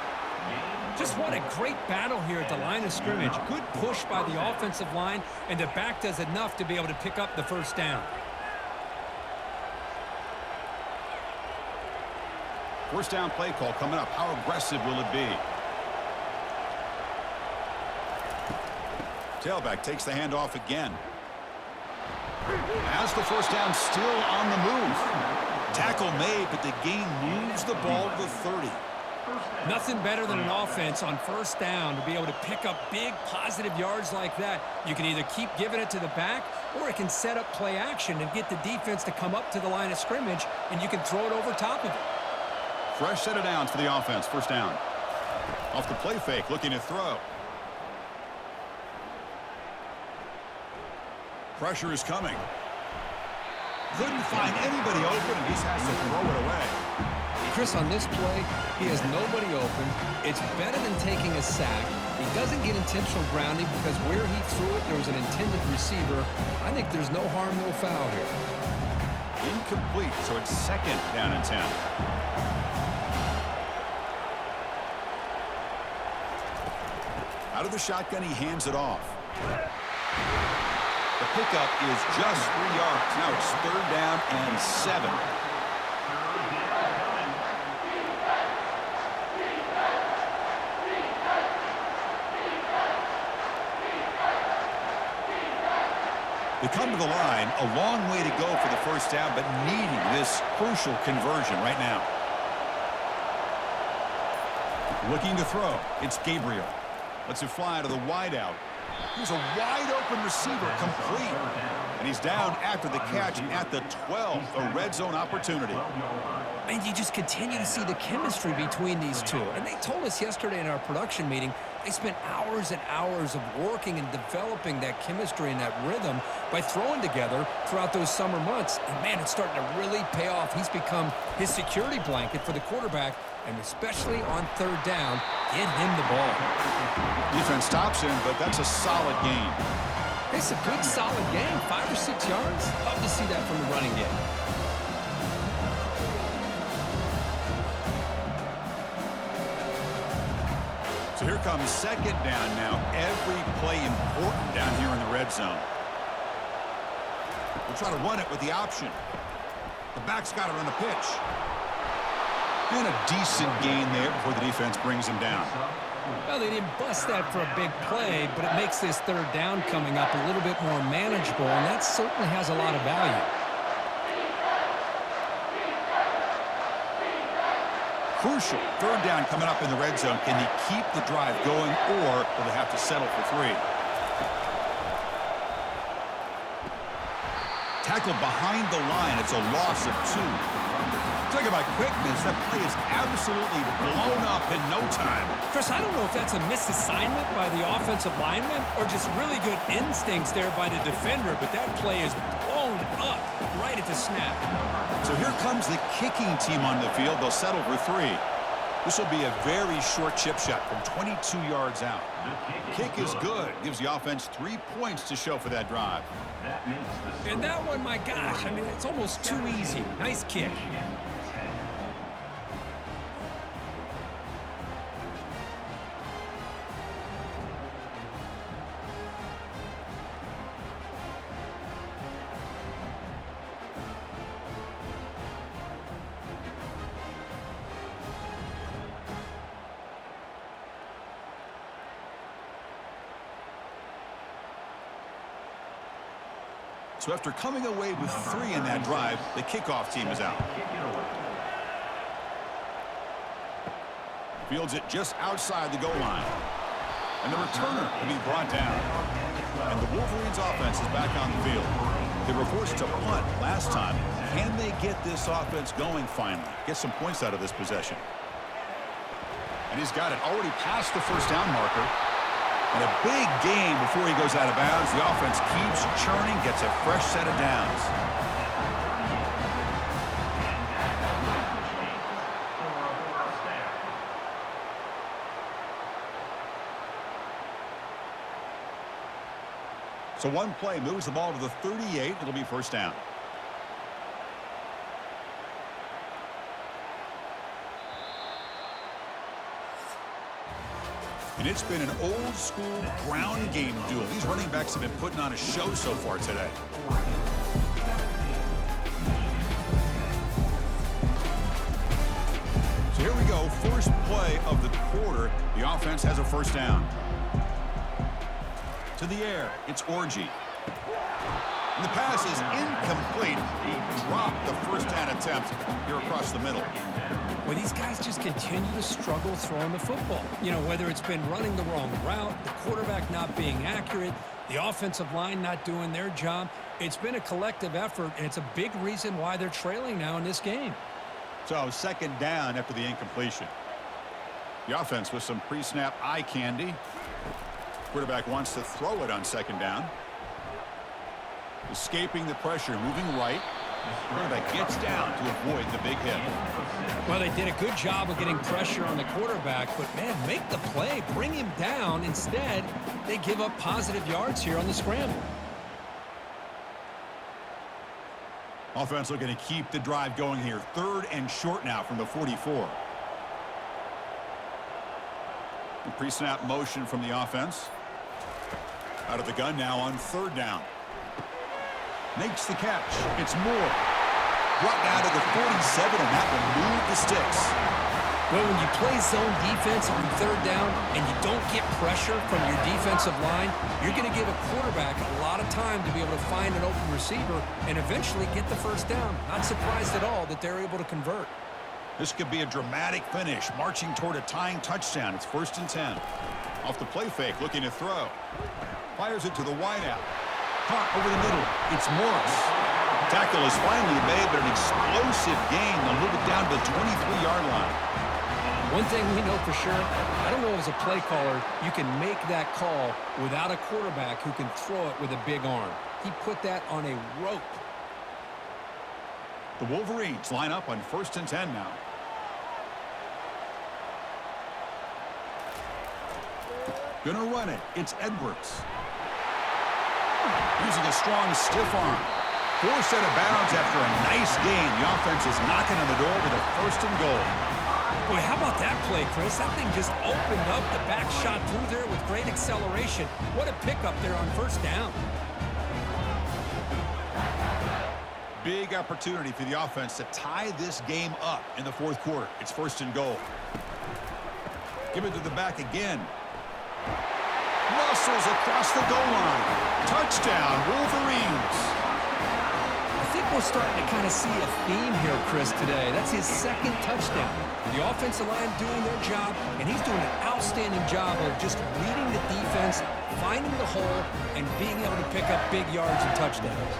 Just what a great battle here at the line of scrimmage. Good push by the offensive line, and the back does enough to be able to pick up the first down. First down play call coming up. How aggressive will it be? Tailback takes the handoff again. As the first down, still on the move. Tackle made, but the gain moves the ball to the 30. Nothing better than an offense on first down to be able to pick up big positive yards like that. You can either keep giving it to the back, or it can set up play action and get the defense to come up to the line of scrimmage, and you can throw it over top of it. Fresh set of downs for the offense. First down. Off the play fake, looking to throw. Pressure is coming. Couldn't find anybody open, and he has to throw it away. Chris, on this play, he has nobody open. It's better than taking a sack. He doesn't get intentional grounding because where he threw it, there was an intended receiver. I think there's no harm, no foul here. Incomplete, so it's second down and 10. Out of the shotgun, he hands it off. The pickup is just 3 yards. Now it's third down and 7. They come to the line, a long way to go for the first down, but needing this crucial conversion right now. Looking to throw. It's Gabriel. Lets it fly to the wideout. Here's a wide-open receiver, complete. And he's down after the catch at the 12, a red zone opportunity. And you just continue to see the chemistry between these two. And they told us yesterday in our production meeting, they spent hours and hours of working and developing that chemistry and that rhythm by throwing together throughout those summer months. And, man, it's starting to really pay off. He's become his security blanket for the quarterback, and especially on third down, get him the ball. Defense stops him, but that's a solid gain. It's a good, solid gain, 5 or 6 yards. Love to see that from the running game. So here comes second down now. Every play important down here in the red zone. We'll try to run it with the option. The back's got it on the pitch. And a decent gain there before the defense brings him down. Well, they didn't bust that for a big play, but it makes this third down coming up a little bit more manageable, and that certainly has a lot of value. Crucial. Third down coming up in the red zone. Can they keep the drive going, or will they have to settle for 3? Tackle behind the line. It's a loss of 2. Talk about quickness. That play is absolutely blown up in no time. Chris, I don't know if that's a misassignment by the offensive lineman or just really good instincts there by the defender, but that play is blown up right at the snap. So here comes the kicking team on the field. They'll settle for 3. This will be a very short chip shot from 22 yards out. Kick is good. Gives the offense 3 points to show for that drive. And that one, my gosh, I mean, it's almost too easy. Nice kick. So after coming away with 3 in that drive, the kickoff team is out. Fields it just outside the goal line. And the returner will be brought down. And the Wolverines offense is back on the field. They were forced to punt last time. Can they get this offense going finally? Get some points out of this possession. And he's got it already past the first down marker. And a big gain before he goes out of bounds. The offense keeps churning, gets a fresh set of downs. So one play moves the ball to the 38. It'll be first down. And it's been an old-school ground game duel. These running backs have been putting on a show so far today. So here we go, first play of the quarter. The offense has a first down. To the air, it's Orji. And the pass is incomplete. He dropped the first down attempt here across the middle. Well, these guys just continue to struggle throwing the football. You know, whether it's been running the wrong route, the quarterback not being accurate, the offensive line not doing their job. It's been a collective effort, and it's a big reason why they're trailing now in this game. So second down after the incompletion. The offense with some pre-snap eye candy. Quarterback wants to throw it on second down. Escaping the pressure, moving right. Quarterback gets down to avoid the big hit. Well, they did a good job of getting pressure on the quarterback, but, man, make the play. Bring him down. Instead, they give up positive yards here on the scramble. Offense looking to keep the drive going here. Third and short now from the 44. The pre-snap motion from the offense. Out of the gun now on third down. Makes the catch. It's Moore. Brought down to the 47, and that will move the sticks. Well, when you play zone defense on third down and you don't get pressure from your defensive line, you're going to give a quarterback a lot of time to be able to find an open receiver and eventually get the first down. Not surprised at all that they're able to convert. This could be a dramatic finish, marching toward a tying touchdown. It's 1st and 10. Off the play fake, looking to throw. Fires it to the wideout. Caught over the middle. It's Morris. Tackle is finally made, but an explosive gain. They'll move it down to the 23-yard line. One thing we know for sure, I don't know as a play caller, you can make that call without a quarterback who can throw it with a big arm. He put that on a rope. The Wolverines line up on 1st and 10 now. Gonna run it. It's Edwards. Using a strong stiff arm. Forced out of bounds after a nice gain. The offense is knocking on the door with a 1st and goal. Boy, how about that play, Chris? That thing just opened up. The back shot through there with great acceleration. What a pickup there on first down. Big opportunity for the offense to tie this game up in the 4th quarter. It's 1st and goal. Give it to the back again. Muscles across the goal line. Touchdown, Wolverines. I think we're starting to kind of see a theme here, Chris, today. That's his 2nd touchdown. The offensive line doing their job, and he's doing an outstanding job of just reading the defense, finding the hole, and being able to pick up big yards and touchdowns.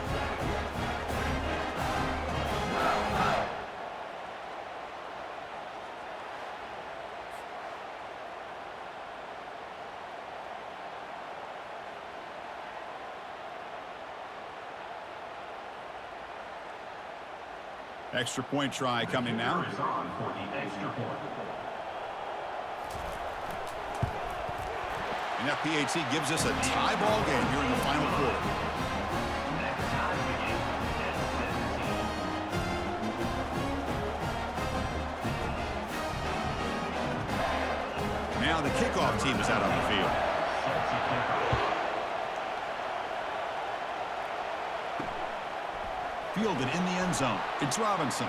Extra point try coming now. Is on for the extra point. And that PAT gives us a tie ball game here in the final quarter. Now the kickoff team is out on the field. Fielded in the end zone. It's Robinson.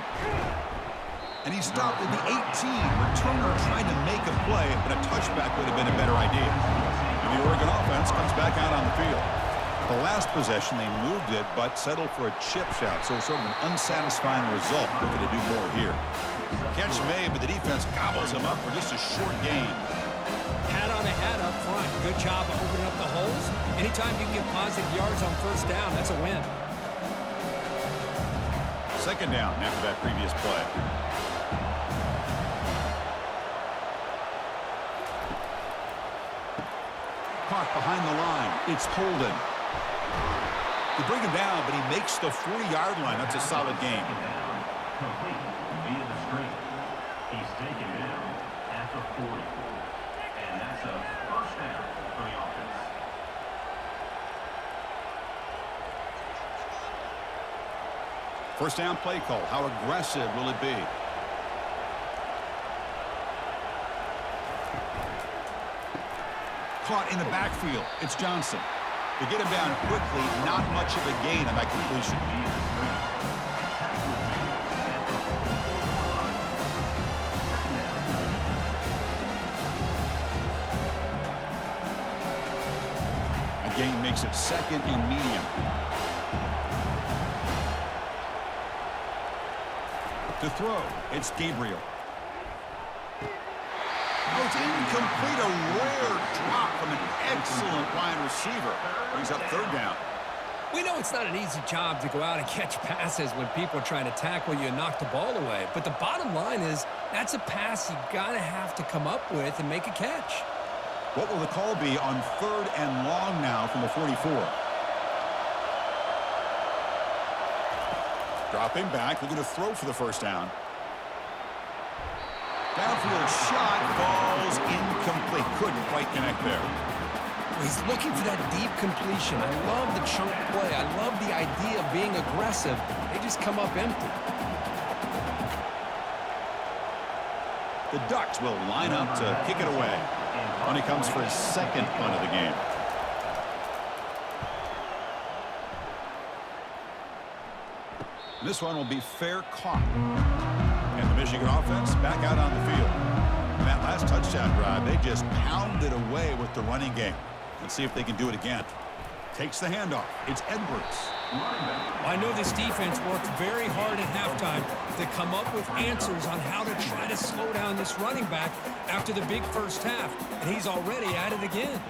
And he stopped at the 18. Returner trying to make a play, but a touchback would have been a better idea. And the Oregon offense comes back out on the field. The last possession, they moved it, but settled for a chip shot, so sort of an unsatisfying result. Looking to do more here. Catch made, but the defense gobbles him up for just a short gain. Hat on a hat up front. Good job of opening up the holes. Anytime you can get positive yards on first down, that's a win. 2nd down after that previous play. Caught behind the line. It's Holden. They bring him down, but he makes the 40-yard line. That's a solid game. Complete via the screen. He's taken down at the 40. And that's a first down for the offense. First down play call. How aggressive will it be? Caught in the backfield. It's Johnson. To get him down quickly, not much of a gain on that completion. A gain makes it second and medium. To throw, it's Gabriel. Oh, it's incomplete. A rare drop from an excellent wide receiver. Brings up third down. We know it's not an easy job to go out and catch passes when people are trying to tackle you and knock the ball away. But the bottom line is that's a pass you gotta have to come up with and make a catch. What will the call be on third and long now from the 44? Dropping back, looking to throw for the first down. Downfield shot falls incomplete. Couldn't quite connect there. He's looking for that deep completion. I love the chunk play. I love the idea of being aggressive. They just come up empty. The Ducks will line up to kick it away. When he comes for his second punt of the game. This one will be fair caught. And the Michigan offense back out on the field. And that last touchdown drive, they just pounded away with the running game. Let's see if they can do it again. Takes the handoff. It's Edwards. I know this defense worked very hard at halftime to come up with answers on how to try to slow down this running back after the big first half. And he's already at it again.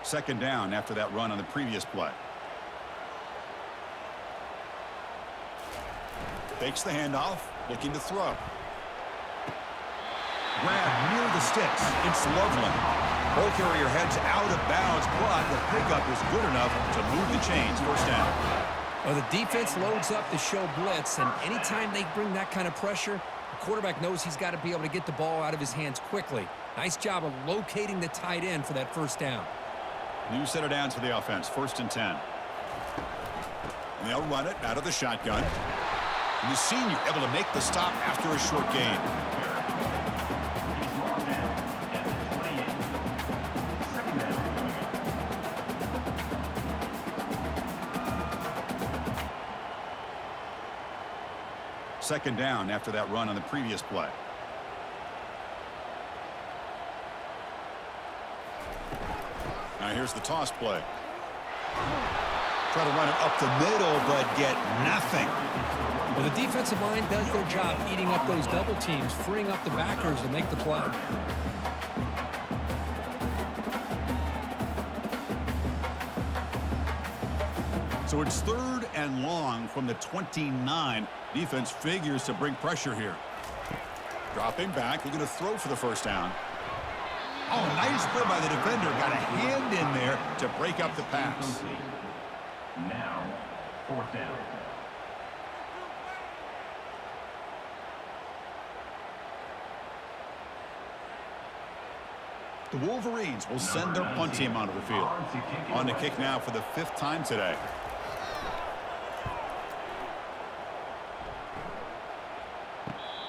Second down after that run on the previous play. Fakes the handoff, looking to throw. Grab near the sticks. It's Loveland. Ball carrier heads out of bounds, but the pickup is good enough to move the chains. First down. Well, the defense loads up to show blitz, and anytime they bring that kind of pressure, the quarterback knows he's got to be able to get the ball out of his hands quickly. Nice job of locating the tight end for that first down. New set of downs for the offense. First and 10. And they'll run it out of the shotgun. And the senior able to make the stop after a short gain. Second down after that run on the previous play. Now here's the toss play. Try to run it up the middle, but get nothing. Well, the defensive line does their job eating up those double teams, freeing up the backers to make the play. So it's third and long from the 29. Defense figures to bring pressure here. Dropping back, looking to throw for the first down. Oh, nice play by the defender. Got a hand in there to break up the pass. Now, fourth down. The Wolverines will send their punt team onto the field. On to kick now for the 5th time today.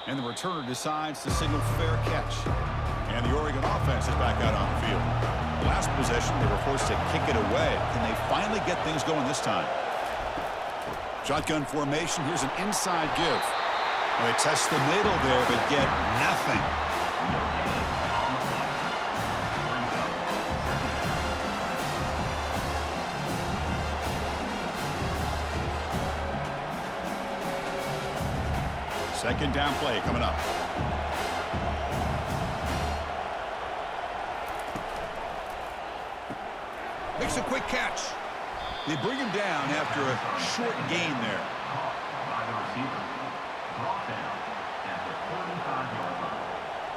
And the returner decides to signal fair catch. And the Oregon offense is back out on the field. Last possession, they were forced to kick it away. Can they finally get things going this time? Shotgun formation. Here's an inside give. Well, they test the middle there, but get nothing. Second down play coming up. Makes a quick catch. They bring him down after a short gain there. By the receiver. Brought down at the 45-yard line.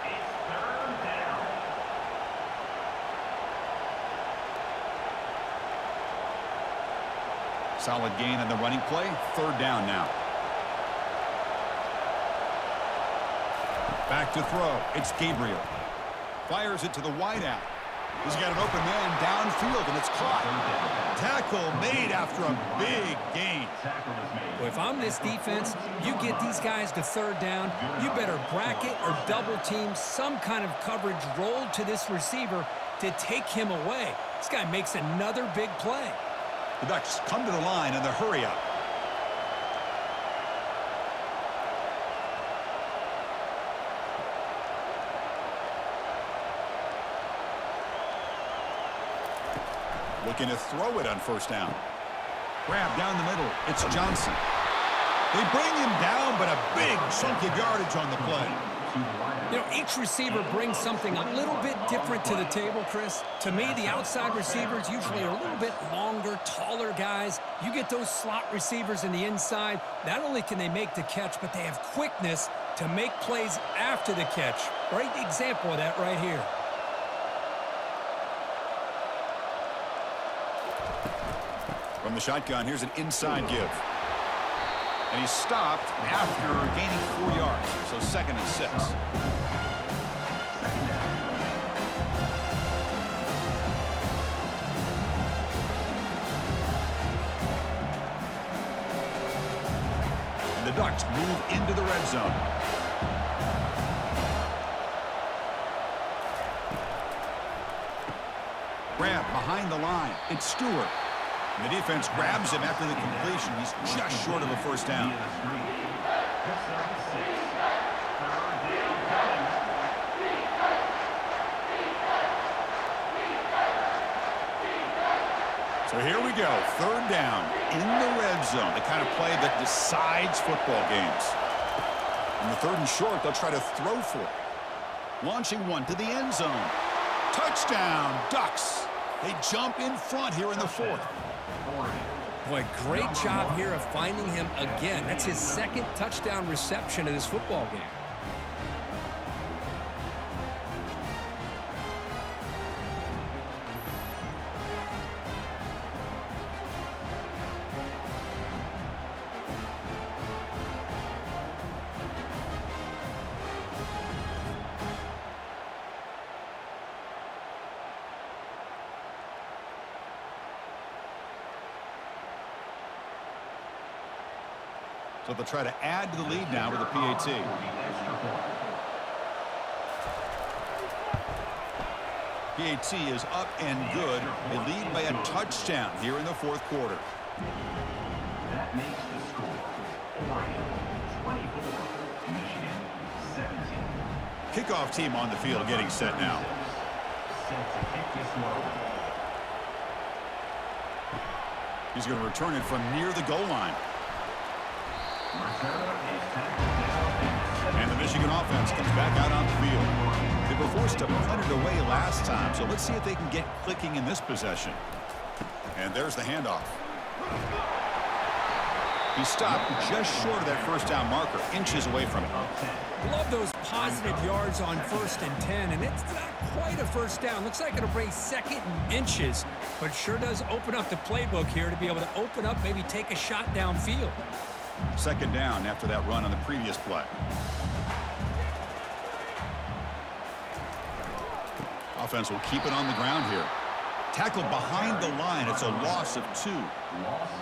It's third down. Solid gain on the running play. Third down now. Back to throw. It's Gabriel. Fires it to the wideout. He's got an open man downfield, and it's caught. Tackle made after a big gain. Well, if I'm this defense, you get these guys to third down, you better bracket or double team some kind of coverage rolled to this receiver to take him away. This guy makes another big play. The Ducks come to the line in the hurry-up. Looking to throw it on first down. Grab down the middle. It's Johnson. They bring him down, but a big chunk of yardage on the play. You know, each receiver brings something a little bit different to the table, Chris. To me, the outside receivers usually are a little bit longer, taller guys. You get those slot receivers in the inside, not only can they make the catch, but they have quickness to make plays after the catch. Great example of that right here. From the shotgun, here's an inside give. And he's stopped after gaining 4 yards. So 2nd and 6. And the Ducks move into the red zone. Grab behind the line. It's Stewart. And the defense grabs him after the completion. He's just short of a first down. So here we go. 3rd down in the red zone. The kind of play that decides football games. In the 3rd and short, they'll try to throw for it. Launching one to the end zone. Touchdown, Ducks. They jump in front here in the 4th. Boy, great job here of finding him again. That's his 2nd touchdown reception of this football game. So they'll try to add to the lead now with a PAT. PAT is up and good. They lead by a touchdown here in the 4th quarter. That makes the score Oregon 24, Michigan 17. Kickoff team on the field getting set now. Set to kick this one. He's going to return it from near the goal line. And the Michigan offense comes back out on the field. They were forced to punt it away last time, so let's see if they can get clicking in this possession. And there's the handoff. He stopped just short of that first down marker, inches away from it. Love those positive yards on 1st and 10, and it's not quite a first down. Looks like it'll bring 2nd and inches, but sure does open up the playbook here to be able to open up, maybe take a shot downfield. 2nd down after that run on the previous play. Offense will keep it on the ground here. Tackled behind the line. It's a loss of 2.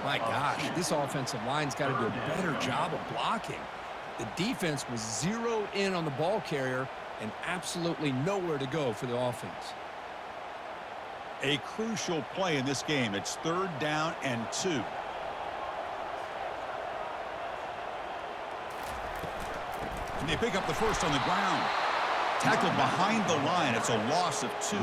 My gosh, this offensive line's got to do a better job of blocking. The defense was zero in on the ball carrier and absolutely nowhere to go for the offense. A crucial play in this game. It's 3rd down and 2. And they pick up the first on the ground. Tackled behind the line. It's a loss of 2.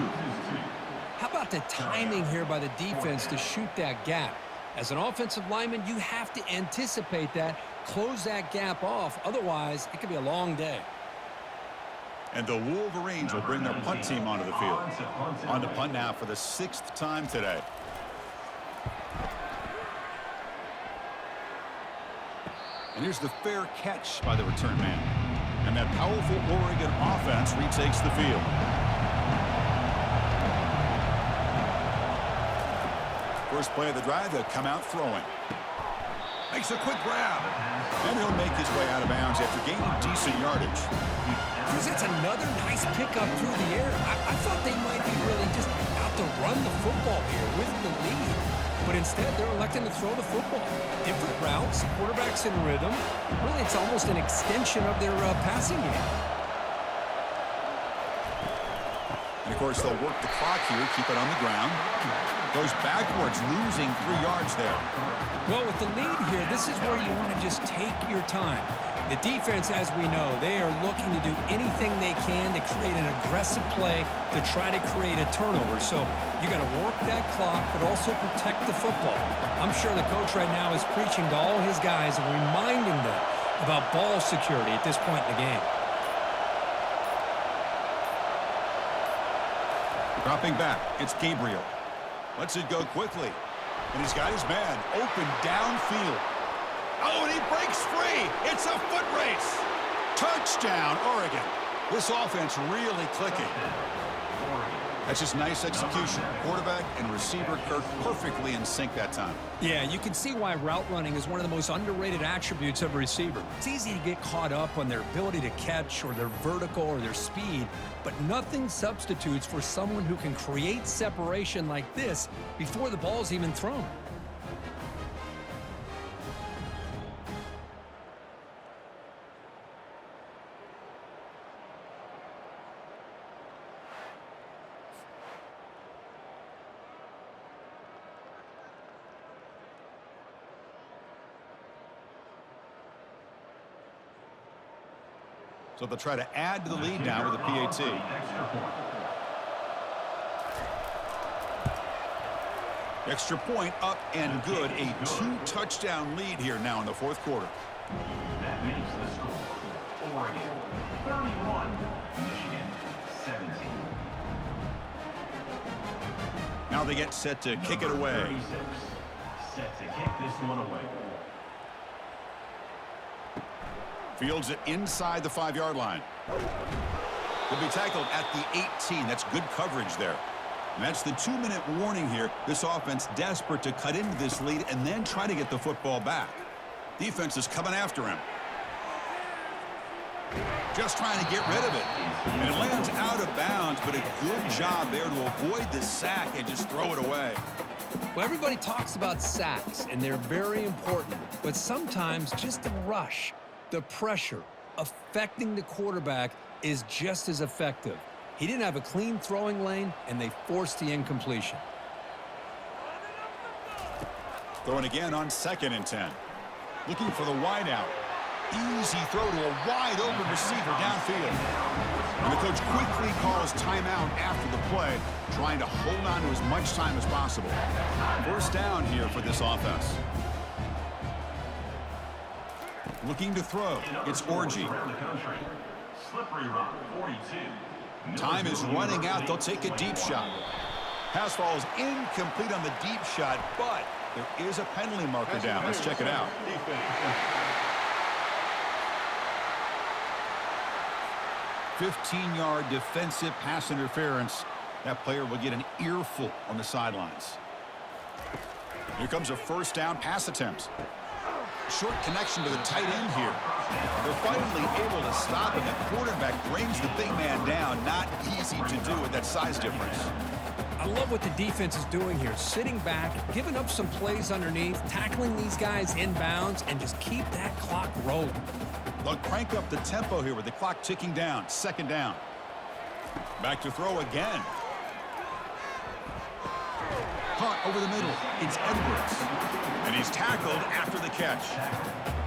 How about the timing here by the defense to shoot that gap? As an offensive lineman, you have to anticipate that, close that gap off. Otherwise, it could be a long day. And the Wolverines will bring their punt team onto the field. On to punt now for the 6th time today. And here's the fair catch by the return man. And that powerful Oregon offense retakes the field. First play of the drive, they'll come out throwing. Makes a quick grab. And he'll make his way out of bounds after gaining decent yardage. Chris, that's another nice pickup through the air. I thought they might be really just out to run the football here with the lead. But instead, they're electing to throw the football. Different routes, quarterbacks in rhythm. Really, it's almost an extension of their passing game. And, of course, they'll work the clock here, keep it on the ground. Goes backwards, losing 3 yards there. Well, with the lead here, this is where you want to just take your time. The defense, as we know, they are looking to do anything they can to create an aggressive play to try to create a turnover. So you got to work that clock, but also protect the football. I'm sure the coach right now is preaching to all his guys and reminding them about ball security at this point in the game. Dropping back, it's Gabriel. Lets it go quickly. And he's got his man open downfield. Oh, and he breaks free. It's a foot race. Touchdown, Oregon. This offense really clicking. That's just nice execution. Quarterback and receiver Kirk perfectly in sync that time. Yeah, you can see why route running is one of the most underrated attributes of a receiver. It's easy to get caught up on their ability to catch or their vertical or their speed, but nothing substitutes for someone who can create separation like this before the ball's even thrown. So they'll try to add to the lead now with a PAT. Extra point up and good. A 2-touchdown lead here now in the fourth quarter. That makes the score. Oregon 31, Michigan 17. Now they get set to kick it away. 36, set to kick this one away. Fields it inside the 5-yard line. He'll be tackled at the 18. That's good coverage there. And that's the 2-minute warning here. This offense desperate to cut into this lead and then try to get the football back. Defense is coming after him. Just trying to get rid of it. And it lands out of bounds, but a good job there to avoid the sack and just throw it away. Well, everybody talks about sacks, and they're very important. But sometimes just the rush, the pressure affecting the quarterback is just as effective. He didn't have a clean throwing lane, and they forced the incompletion. Throwing again on 2nd and 10. Looking for the wide out. Easy throw to a wide open receiver downfield. And the coach quickly calls timeout after the play, trying to hold on to as much time as possible. First down here for this offense. Looking to throw. It's Orji. Slippery rock, 42. Time is running out. They'll take a deep shot. Pass falls incomplete on the deep shot, but there is a penalty marker down. Let's check it out. 15-yard defensive pass interference. That player will get an earful on the sidelines. Here comes a first down pass attempt. Short connection to the tight end here. They're finally able to stop him. The quarterback brings the big man down. Not easy to do with that size difference. I love what the defense is doing here. Sitting back, giving up some plays underneath, tackling these guys inbounds, and just keep that clock rolling. They'll crank up the tempo here with the clock ticking down. 2nd down. Back to throw again. Caught over the middle. It's Edwards. And he's tackled after the catch.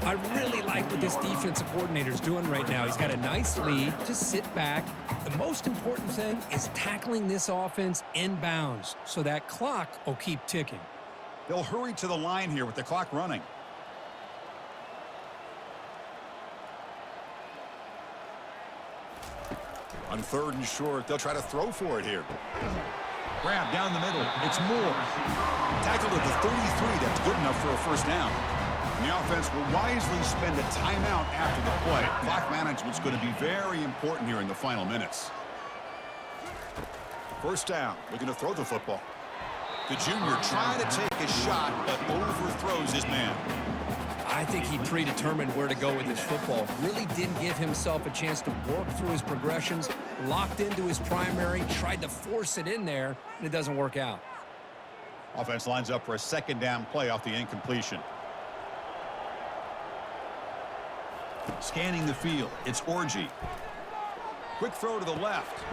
I really like what this defensive coordinator is doing right now. He's got a nice lead. Just sit back. The most important thing is tackling this offense inbounds so that clock will keep ticking. They'll hurry to the line here with the clock running. On 3rd and short, they'll try to throw for it here. Grab down the middle. It's Moore. Tackled at the 33. That's good enough for a first down. And the offense will wisely spend a timeout after the play. Clock management's going to be very important here in the final minutes. First down. Looking to throw the football. The junior trying to take a shot, but overthrows his man. I think he predetermined where to go with his football. Really didn't give himself a chance to work through his progressions, locked into his primary, tried to force it in there, and it doesn't work out. Offense lines up for a second down play off the incompletion. Scanning the field, it's Orji. Quick throw to the left.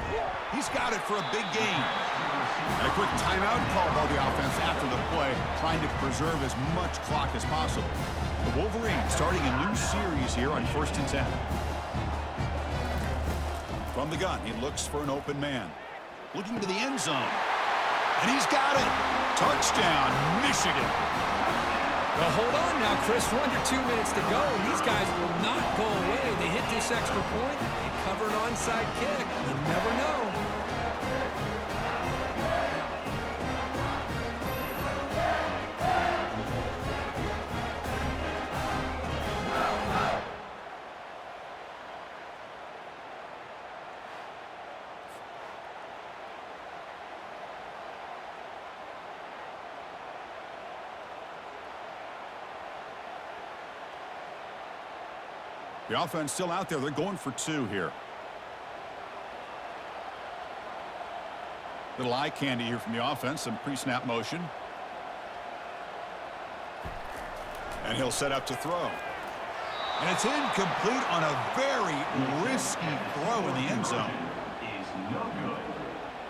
He's got it for a big gain. And a quick timeout called by the offense after the play, trying to preserve as much clock as possible. The Wolverines starting a new series here on 1st and 10. From the gun, he looks for an open man. Looking to the end zone. And he's got it. Touchdown, Michigan. Well, hold on now, Chris. We're under 2 minutes to go, and these guys will not go away. They hit this extra point. They cover an onside kick. You never know. The offense still out there. They're going for 2 here. Little eye candy here from the offense. Some pre-snap motion. And he'll set up to throw. And it's incomplete on a very risky throw in the end zone. Is no good.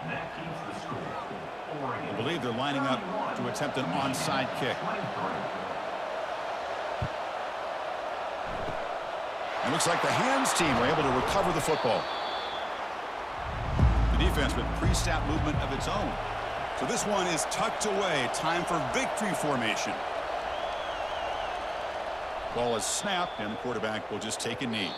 That keeps the score. Oregon. I believe they're lining up to attempt an onside kick. It looks like the hands team were able to recover the football. The defense with pre-snap movement of its own. So this one is tucked away. Time for victory formation. Ball is snapped, and the quarterback will just take a knee.